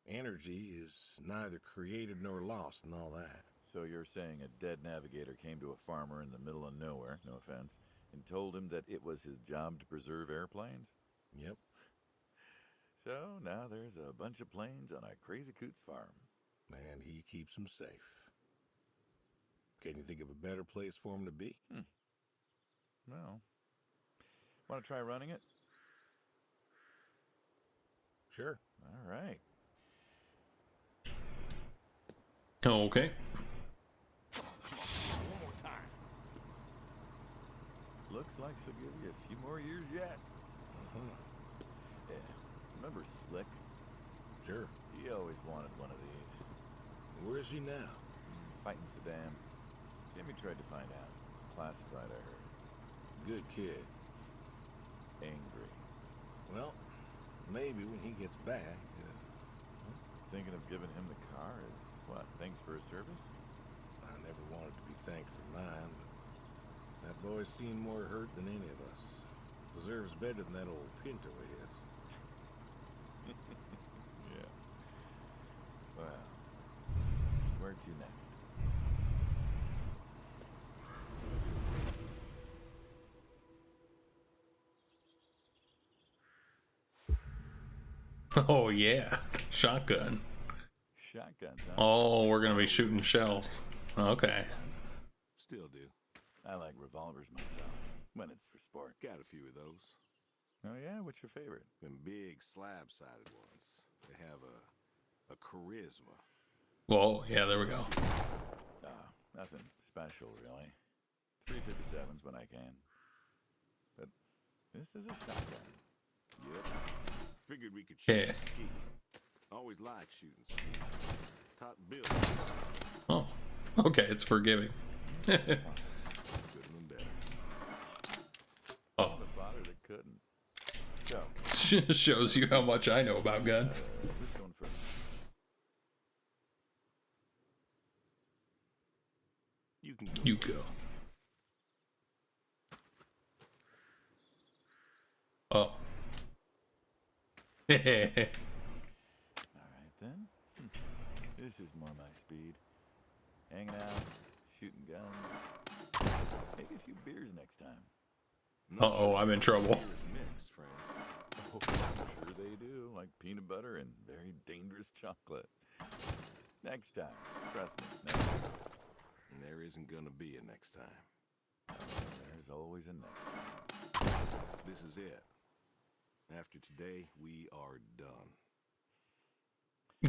Energy is neither created nor lost and all that. So you're saying a dead navigator came to a farmer in the middle of nowhere, no offense, and told him that it was his job to preserve airplanes? Yep. So now there's a bunch of planes on a crazy coot's farm. Man, he keeps them safe. Can you think of a better place for him to be? Well, want to try running it? Sure. All right. Okay. One more time. Looks like she'll give you a few more years yet. Yeah. Remember Slick? Sure. He always wanted one of these. Where is he now? Fighting Saddam. Jimmy tried to find out. Classified, I heard. Good kid. Angry. Well, maybe when he gets back. Thinking of giving him the car as, what, thanks for his service? I never wanted to be thanked for mine, but that boy's seen more hurt than any of us. Deserves better than that old Pinto of his. Yeah. Well, where to next? Oh yeah, shotgun. Shotguns, huh? Oh, we're gonna be shooting shells. Okay. Still do. I like revolvers myself, when it's for sport. Got a few of those. Oh yeah? What's your favorite? Them big slab-sided ones. They have a charisma. Well, yeah, there we go. Nothing special, really. 357s when I can. But this is a shotgun. Yep. Figured we could shoot Yeah. some ski. Always liked shooting ski. Top bill. Oh, okay, it's forgiving. Couldn't have been better. Oh, The father that couldn't. So, shows you how much I know about guns. who's going first? You can go. You go. Oh. All right then. This is more my speed. Hanging out, shooting guns. Maybe a few beers next time. Uh-oh, I'm in trouble. Here's mixed, friend. Oh, I'm sure they do. Like peanut butter and very dangerous chocolate. Next time. Trust me. Next time. And there isn't gonna be a next time. There's always a next time. This is it. After today, we are done.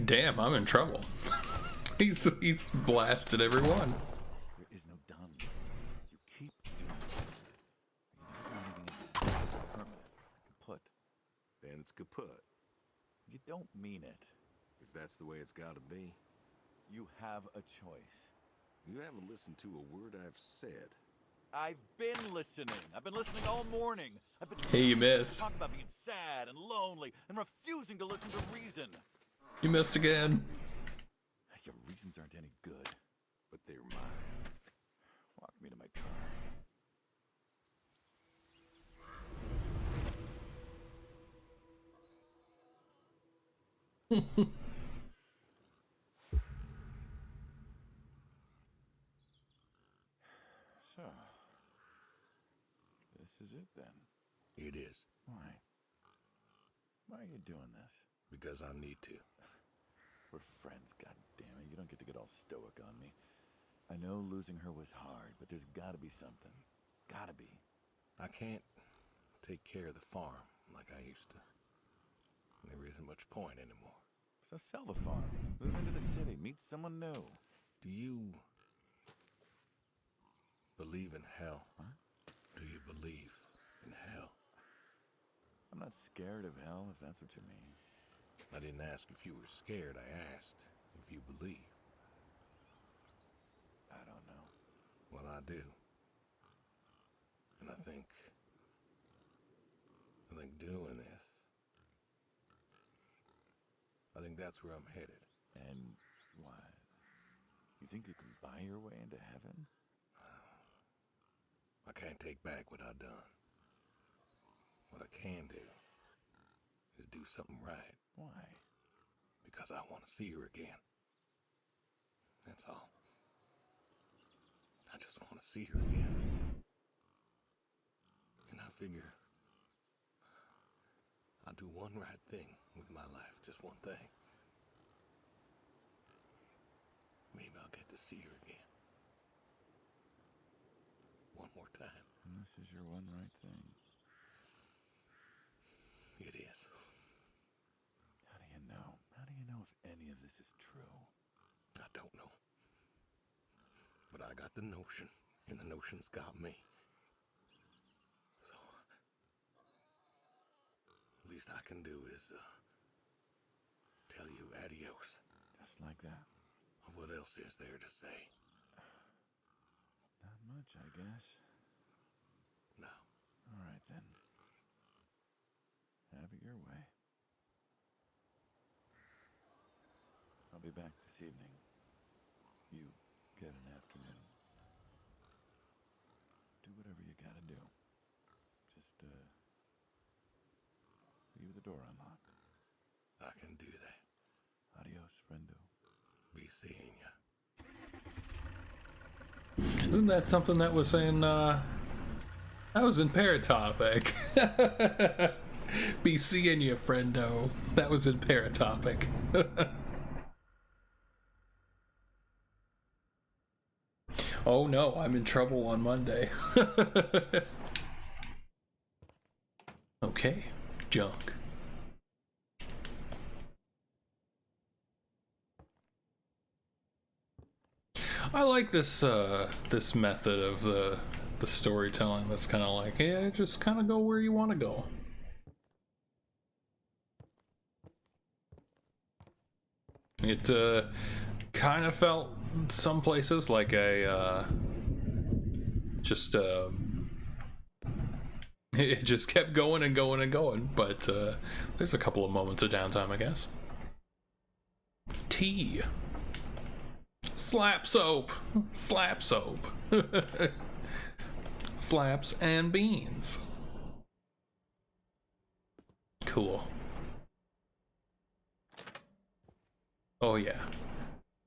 Damn, I'm in trouble. He's blasted everyone. There is no done. You keep doing this. You never do anything again. Permanent. Kaput. Then it's kaput. You don't mean it. If that's the way it's gotta be. You have a choice. You haven't listened to a word I've said. I've been listening. I've been listening all morning. I've been Hey, you missed. talking about being sad and lonely and refusing to listen to reason. You missed again. Your reasons aren't any good. But they're mine. Walk me to my car. So, this is it then. It is. Why? Why are you doing this? Because I need to. We're friends, goddammit. You don't get to get all stoic on me. I know losing her was hard, but there's gotta be something. Gotta be. I can't take care of the farm like I used to. There isn't much point anymore. So sell the farm. Move into the city. Meet someone new. Do you believe in hell? What? Do you believe in hell? I'm not scared of hell, if that's what you mean. I didn't ask if you were scared. I asked if you believe. I don't know. Well, I do. And I think doing this, I think that's where I'm headed. And why? You think you can buy your way into heaven? I can't take back what I've done. What I can do is do something right. Why? Because I want to see her again. That's all. I just want to see her again. And I figure I'll do one right thing with my life. Just one thing. I'll get to see her again. One more time. And this is your one right thing. It is. How do you know? How do you know if any of this is true? I don't know. But I got the notion, and the notion's got me. So, least I can do is, tell you adios. Just like that. What else is there to say? Not much, I guess. No. All right, then. Have it your way. I'll be back this evening. You get an afternoon. Do whatever you gotta do. Just, leave the door unlocked. I can do that. Adios, friendo. Be seeing ya. Isn't that something that was in Paratopic? Be seeing you, friendo. That was in Paratopic. Oh no, I'm in trouble on Monday. Okay, junk. I like this this method of the storytelling. That's kind of like, yeah, just kind of go where you want to go. It kind of felt some places like a just it just kept going and going and going. But there's a couple of moments of downtime, I guess. Tea. Slap soap. Slap soap. Slaps and beans. Cool. Oh yeah.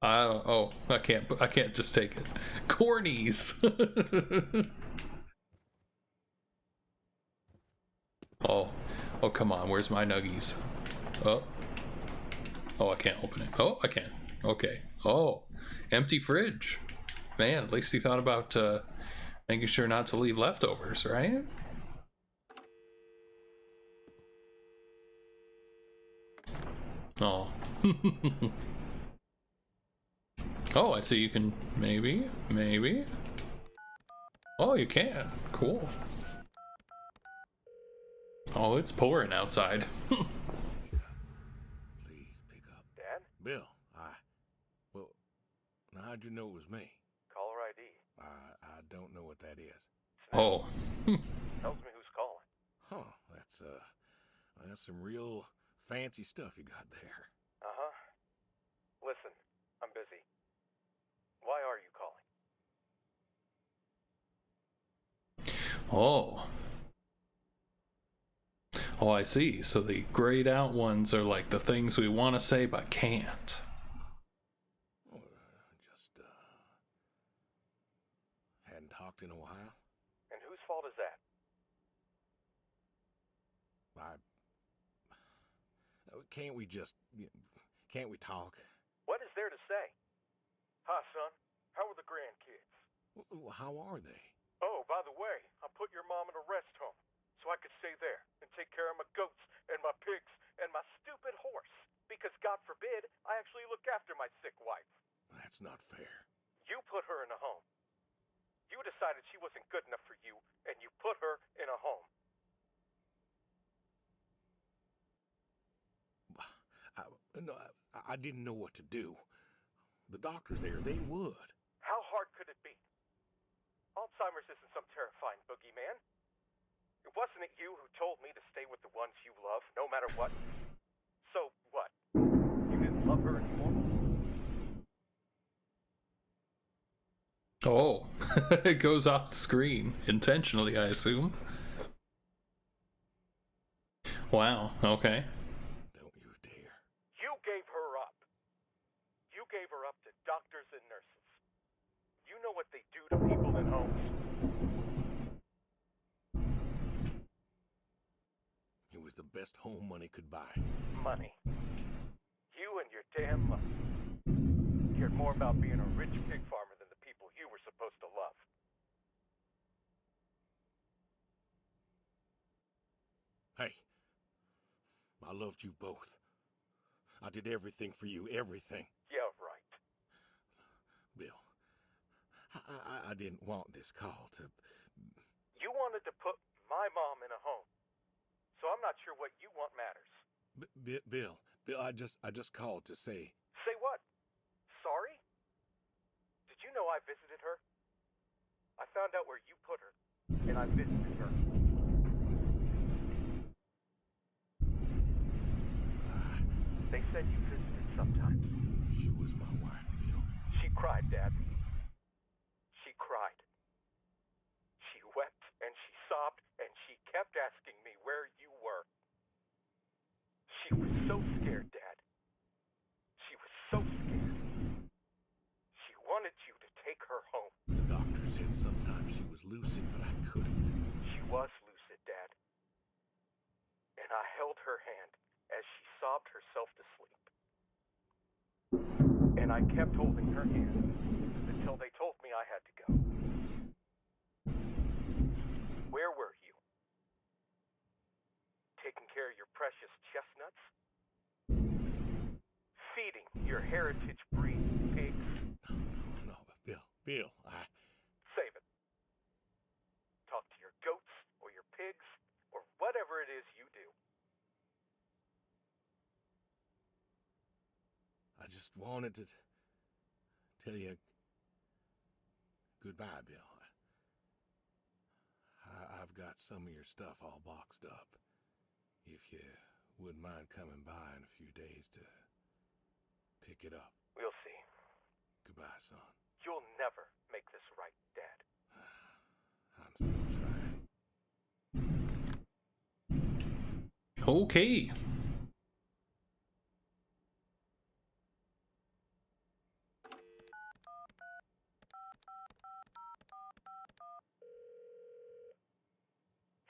I can't just take it. Cornies. Oh come on, where's my nuggies? Oh, I can't open it. Oh, I can. Okay. Oh, empty fridge. Man, at least he thought about making sure not to leave leftovers, right? Oh. Oh, I see you can maybe. Oh, you can. Cool. Oh, it's pouring outside. Please pick up. Dad? Bill, well, now how'd you know it was me? Caller ID. I don't know what that is. Oh. Tells me who's calling. Huh, that's some real fancy stuff you got there. Uh-huh. Listen, I'm busy. Why are you calling? Oh. Oh, I see. So the grayed out ones are like the things we want to say but can't. Just, hadn't talked in a while. And whose fault is that? Can't we talk? What is there to say? Hi, son. How are the grandkids? Well, how are they? Oh, by the way, I put your mom in a rest home so I could stay there and take care of my goats and my pigs and my stupid horse. Because God forbid, I actually look after my sick wife. That's not fair. You put her in a home. You decided she wasn't good enough for you, and you put her in a home. I didn't know what to do. The doctors there, they would. How hard could it be? Alzheimer's isn't some terrifying boogeyman. It wasn't it you who told me to stay with the ones you love, no matter what? So what? You didn't love her anymore? Oh. It goes off the screen. Intentionally, I assume. Wow, okay. Don't you dare. You gave her up. You gave her up to doctors and nurses. You know what they do to people in homes. It was the best home money could buy. Money. You and your damn money. cared more about being a rich pig farmer than the people you were supposed to love. Hey, I loved you both. I did everything for you, everything. Yeah, right. Bill, I didn't want this call to... You wanted to put my mom in a home. So I'm not sure what you want matters. Bill, I just called to say... Say what? Sorry? Did you know I visited her? I found out where you put her, and I visited her. They said you visited sometimes. She was my wife, Bill. She cried, Dad. She cried. She wept, and she sobbed, and she kept asking me where you were. She was so scared, Dad. She was so scared. She wanted you to take her home. The doctor said sometimes she was lucid, but I couldn't. She was lucid, Dad. And I held her hand as she sobbed herself to sleep. And I kept holding her hand until they told me I had to go. Where were you? Taking care of your precious chestnuts? Feeding your heritage breed pigs? No, Bill, Save it. Talk to your goats or your pigs or whatever it is you do. I just wanted to tell you goodbye, Bill. I've got some of your stuff all boxed up. If you wouldn't mind coming by in a few days to pick it up. We'll see. Goodbye, son. You'll never make this right, Dad. I'm still trying. Okay.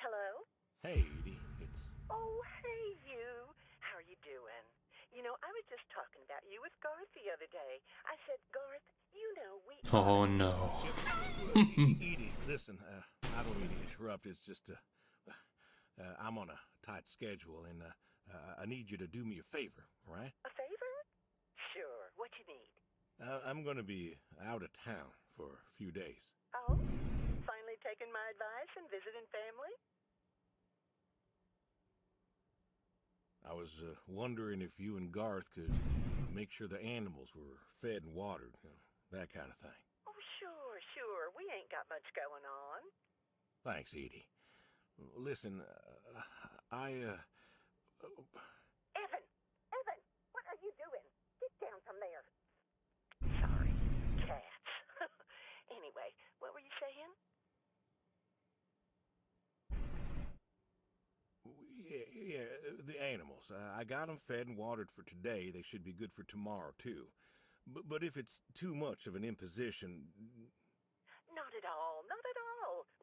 Hello? Hey, Edie, it's... Oh, hey, you. How are you doing? You know, I was just talking about you with Garth the other day. I said, Garth, you know, we... Oh no. Edie, listen, I don't mean to interrupt. It's just, I'm on a tight schedule, and I need you to do me a favor, all right? A favor? Sure. What you need? I'm going to be out of town for a few days. Oh? Finally taking my advice and visiting family? I was wondering if you and Garth could make sure the animals were fed and watered, you know, that kind of thing. Oh, sure. We ain't got much going on. Thanks, Edie. Listen, Evan, what are you doing? Get down from there. Sorry, cats. Anyway, what were you saying? Yeah, the animals. I got them fed and watered for today. They should be good for tomorrow, too. But if it's too much of an imposition... Not at all.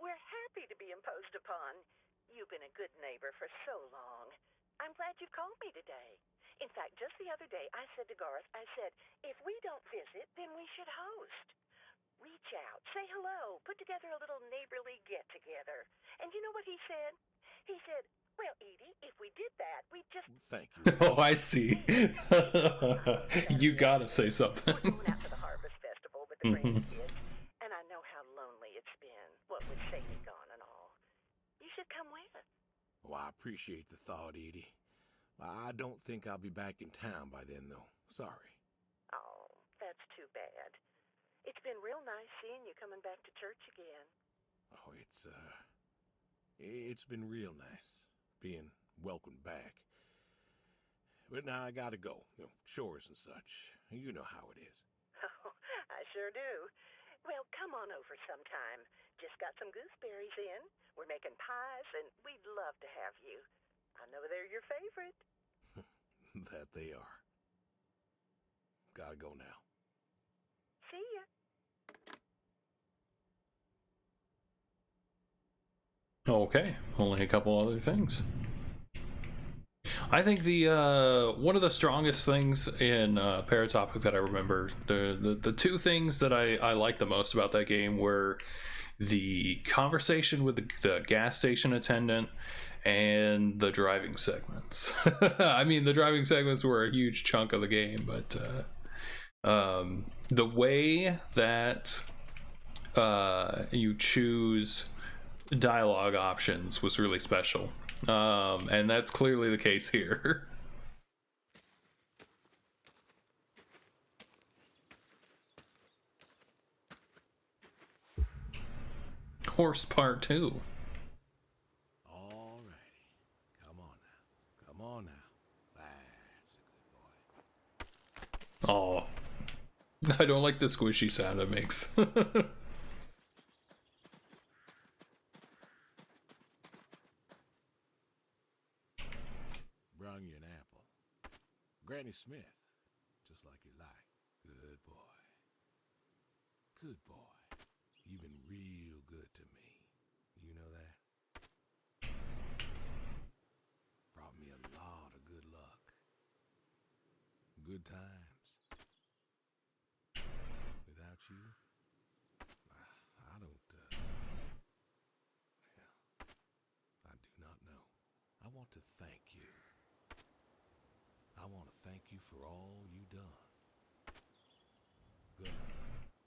We're happy to be imposed upon. You've been a good neighbor for so long. I'm glad you called me today. In fact, just the other day, I said to Garth, if we don't visit, then we should host. Reach out, say hello, put together a little neighborly get-together. And you know what he said? He said, well, Edie, if we did that, we'd just... Thank you. Oh, I see. You gotta say something. We're going out to the Harvest Festival with the grandkids, and I know how lonely it's been, what with Sadie gone and all. You should come with. Well, I appreciate the thought, Edie. I don't think I'll be back in town by then, though. Sorry. Oh, that's too bad. It's been real nice seeing you coming back to church again. Oh, it's been real nice being welcomed back. But now I gotta go. You know, chores and such. You know how it is. Oh, I sure do. Well, come on over sometime. Just got some gooseberries in. We're making pies, and we'd love to have you. I know they're your favorite. That they are. Gotta go now. See ya. Okay, only a couple other things. I think the one of the strongest things in Paratopic that I remember, the two things that I liked the most about that game were the conversation with the gas station attendant and the driving segments. I mean, the driving segments were a huge chunk of the game, but the way that you choose dialogue options was really special. And that's clearly the case here. Horse part 2. All righty. Come on now. Come on now. That's a good boy. Oh, I don't like the squishy sound it makes. Brung you an apple. Granny Smith. Just like you like. Good boy. Good boy. You've been real good to me. You know that? Brought me a lot of good luck. Good times. Without you, I don't, I do not know. I want to thank you. I want to thank you for all you done. Gonna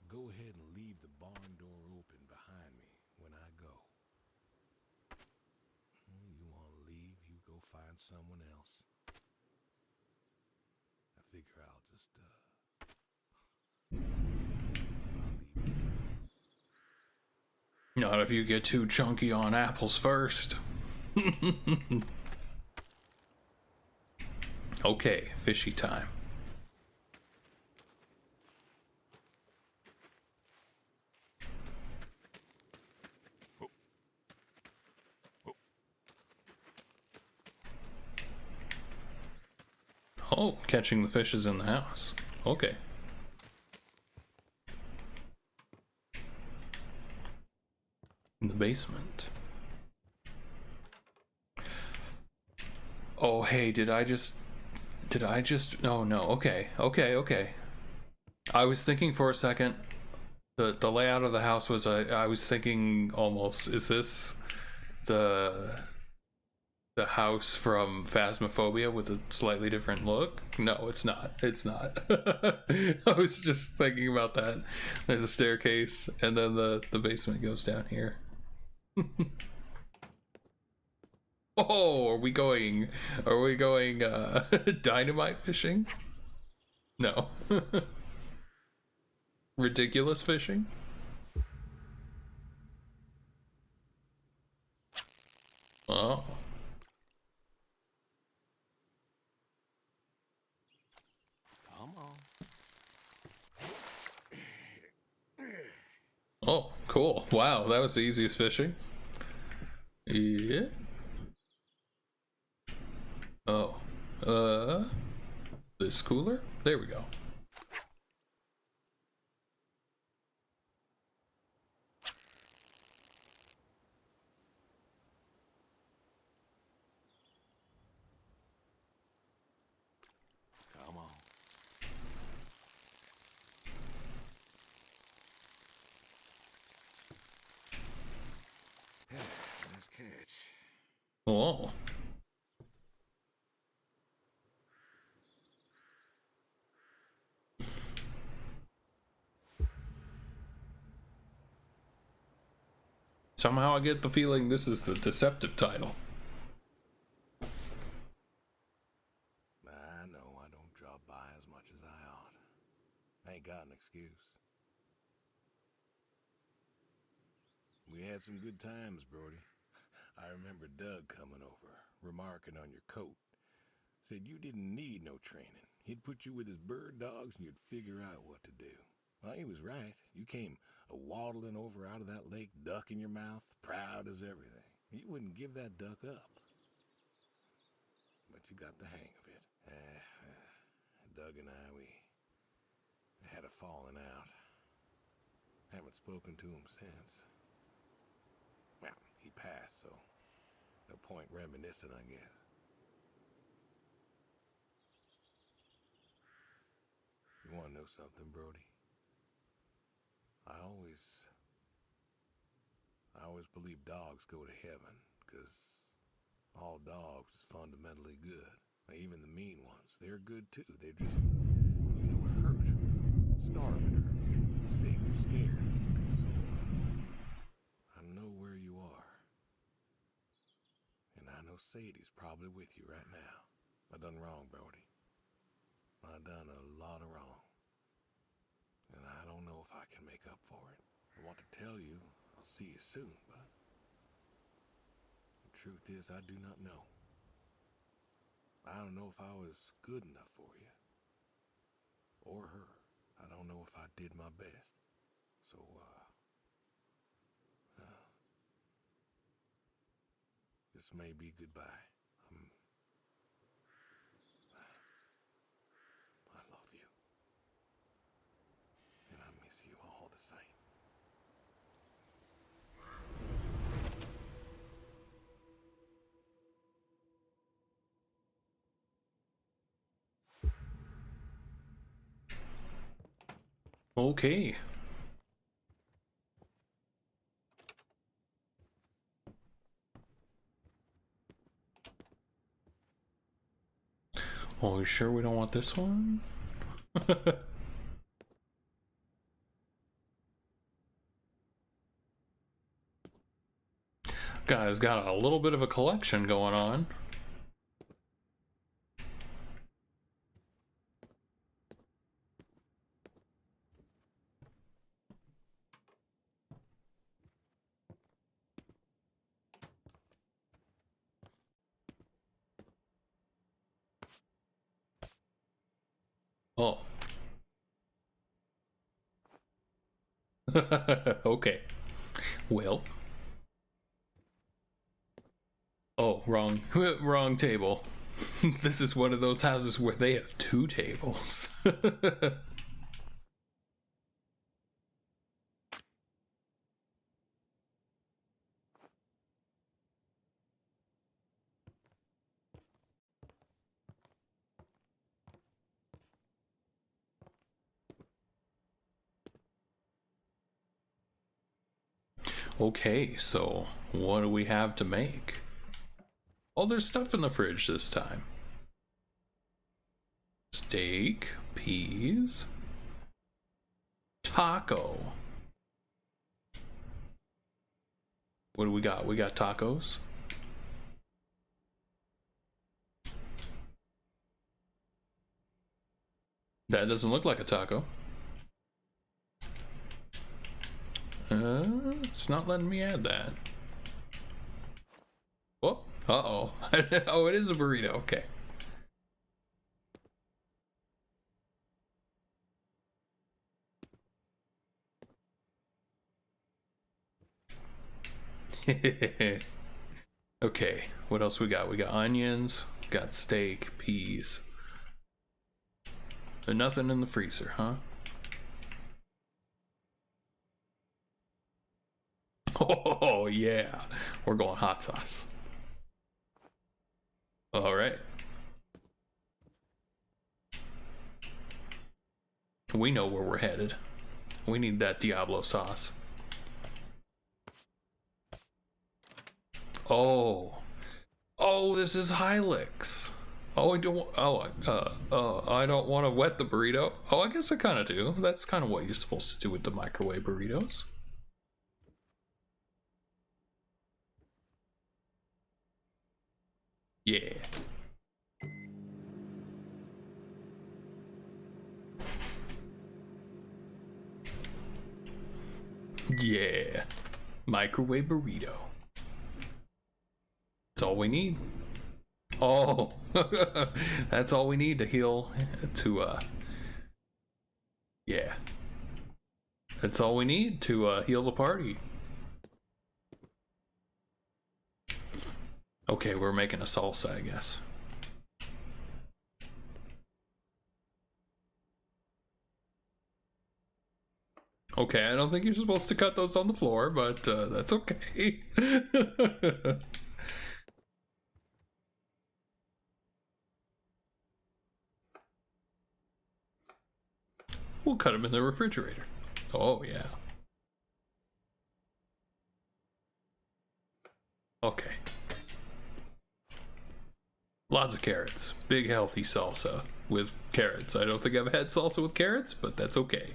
go ahead and leave the barn door open behind me when I go. You want to leave, you go find someone else. I figure I'll just, I'll leave you. Not if you get too chunky on apples first. Okay, fishy time. Oh, catching the fishes in the house. Okay. In the basement. Oh, hey, did I just... Oh, no, okay. I was thinking for a second, the layout of the house was, I was thinking almost, is this the house from Phasmophobia with a slightly different look? No, it's not. It's not. I was just thinking about that. There's a staircase, and then the basement goes down here. Oh, are we going dynamite fishing? No. Ridiculous fishing? Oh. Come on. Oh, cool. Wow, that was the easiest fishing. Yeah. Oh. This cooler? There we go. Come on. Nice catch. Oh. Somehow I get the feeling this is the deceptive title. I know I don't drop by as much as I ought. I ain't got an excuse. We had some good times, Brody. I remember Doug coming over, remarking on your coat. Said you didn't need no training. He'd put you with his bird dogs and you'd figure out what to do. Well, he was right. You came waddling over out of that lake, duck in your mouth, proud as everything. You wouldn't give that duck up. But you got the hang of it. Doug and I, we had a falling out. Haven't spoken to him since. Well, he passed, so no point reminiscing, I guess. You want to know something, Brody? I always believe dogs go to heaven, because all dogs is fundamentally good. Even the mean ones, they're good too. They're just, hurt, starving, or sick, or scared. So, I know where you are. And I know Sadie's probably with you right now. I done wrong, Brody. I done a lot of wrong. And I don't know if I can make up for it. I want to tell you I'll see you soon, but the truth is I do not know. I don't know if I was good enough for you. Or her. I don't know if I did my best. So, this may be goodbye. I love you. And I miss you all the same. Okay. Oh, you sure we don't want this one? Guy's got a little bit of a collection going on. Oh. Okay. Well. Oh, wrong. Wrong table. This is one of those houses where they have two tables. Okay, so what do we have to make? Oh, there's stuff in the fridge this time. Steak, peas, taco. What do we got? We got tacos. That doesn't look like a taco. It's not letting me add that. Oh, uh-oh. Oh, it is a burrito. Okay. Okay, what else we got? We got onions, got steak, peas. But nothing in the freezer, huh? Oh, yeah. We're going hot sauce. All right. We know where we're headed. We need that Diablo sauce. Oh. Oh, this is Hilux. Oh, I don't. I don't want to wet the burrito. Oh, I guess I kind of do. That's kind of what you're supposed to do with the microwave burritos. Yeah. Yeah. Microwave burrito. That's all we need. Oh, that's all we need to heal. Yeah. That's all we need to heal the party. Okay, we're making a salsa, I guess. Okay, I don't think you're supposed to cut those on the floor, but that's okay. We'll cut them in the refrigerator. Oh, yeah. Okay. Lots of carrots. Big healthy salsa with carrots. I don't think I've had salsa with carrots, but that's okay.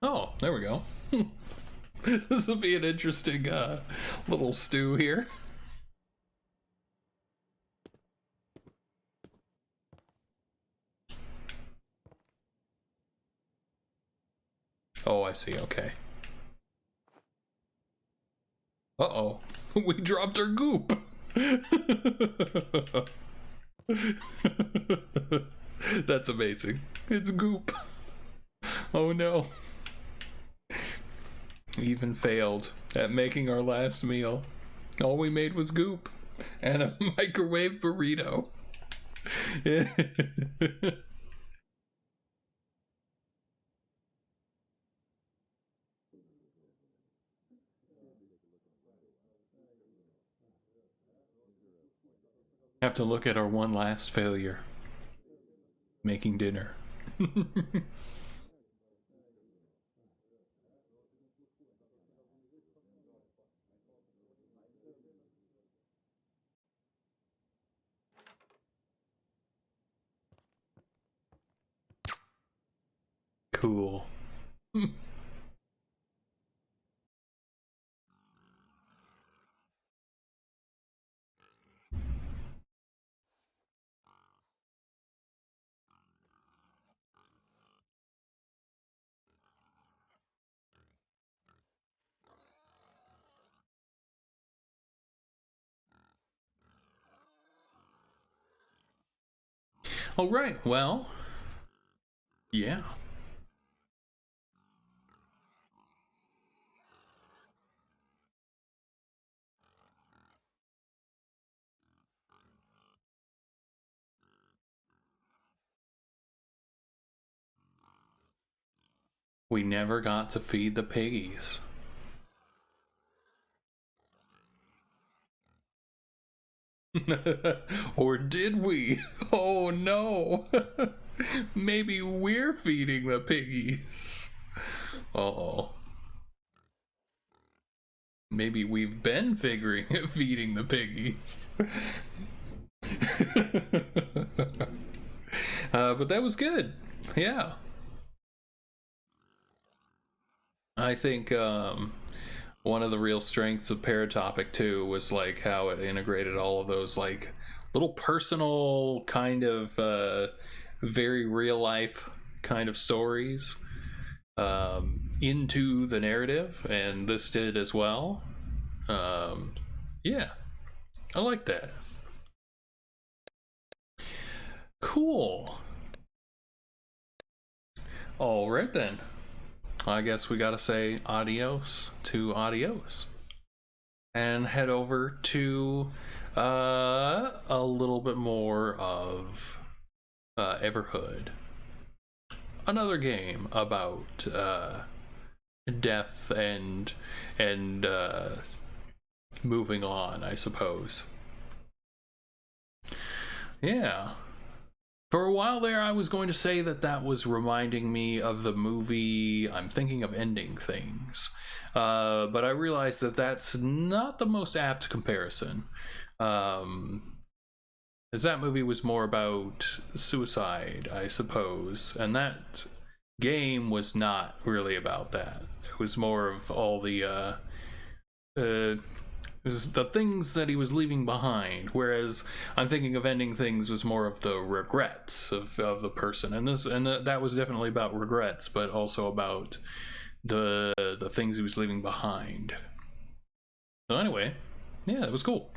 Oh, there we go. This will be an interesting little stew here. Oh, I see. Okay. Uh-oh. We dropped our goop. That's amazing. It's goop. Oh no. We even failed at making our last meal. All we made was goop and a microwave burrito. Have to look at our one last failure. Making dinner. Cool. All right, well, yeah. We never got to feed the piggies. Or did we? Oh no. Maybe we're feeding the piggies. Uh-oh. Maybe we've been feeding the piggies. But that was good. Yeah. I think one of the real strengths of Paratopic 2 was like how it integrated all of those like little personal kind of very real life kind of stories into the narrative, and this did as well. Yeah, I like that. Cool. All right then. I guess we gotta say adios to Adios and head over to a little bit more of Everhood. Another game about death and moving on, I suppose. Yeah. For a while there, I was going to say that that was reminding me of the movie I'm Thinking of Ending Things. But I realized that that's not the most apt comparison. As that movie was more about suicide, I suppose. And that game was not really about that. It was more of all the it was the things that he was leaving behind, whereas I'm Thinking of Ending Things was more of the regrets of the person, and that was definitely about regrets, but also about the things he was leaving behind. So anyway, yeah, it was cool.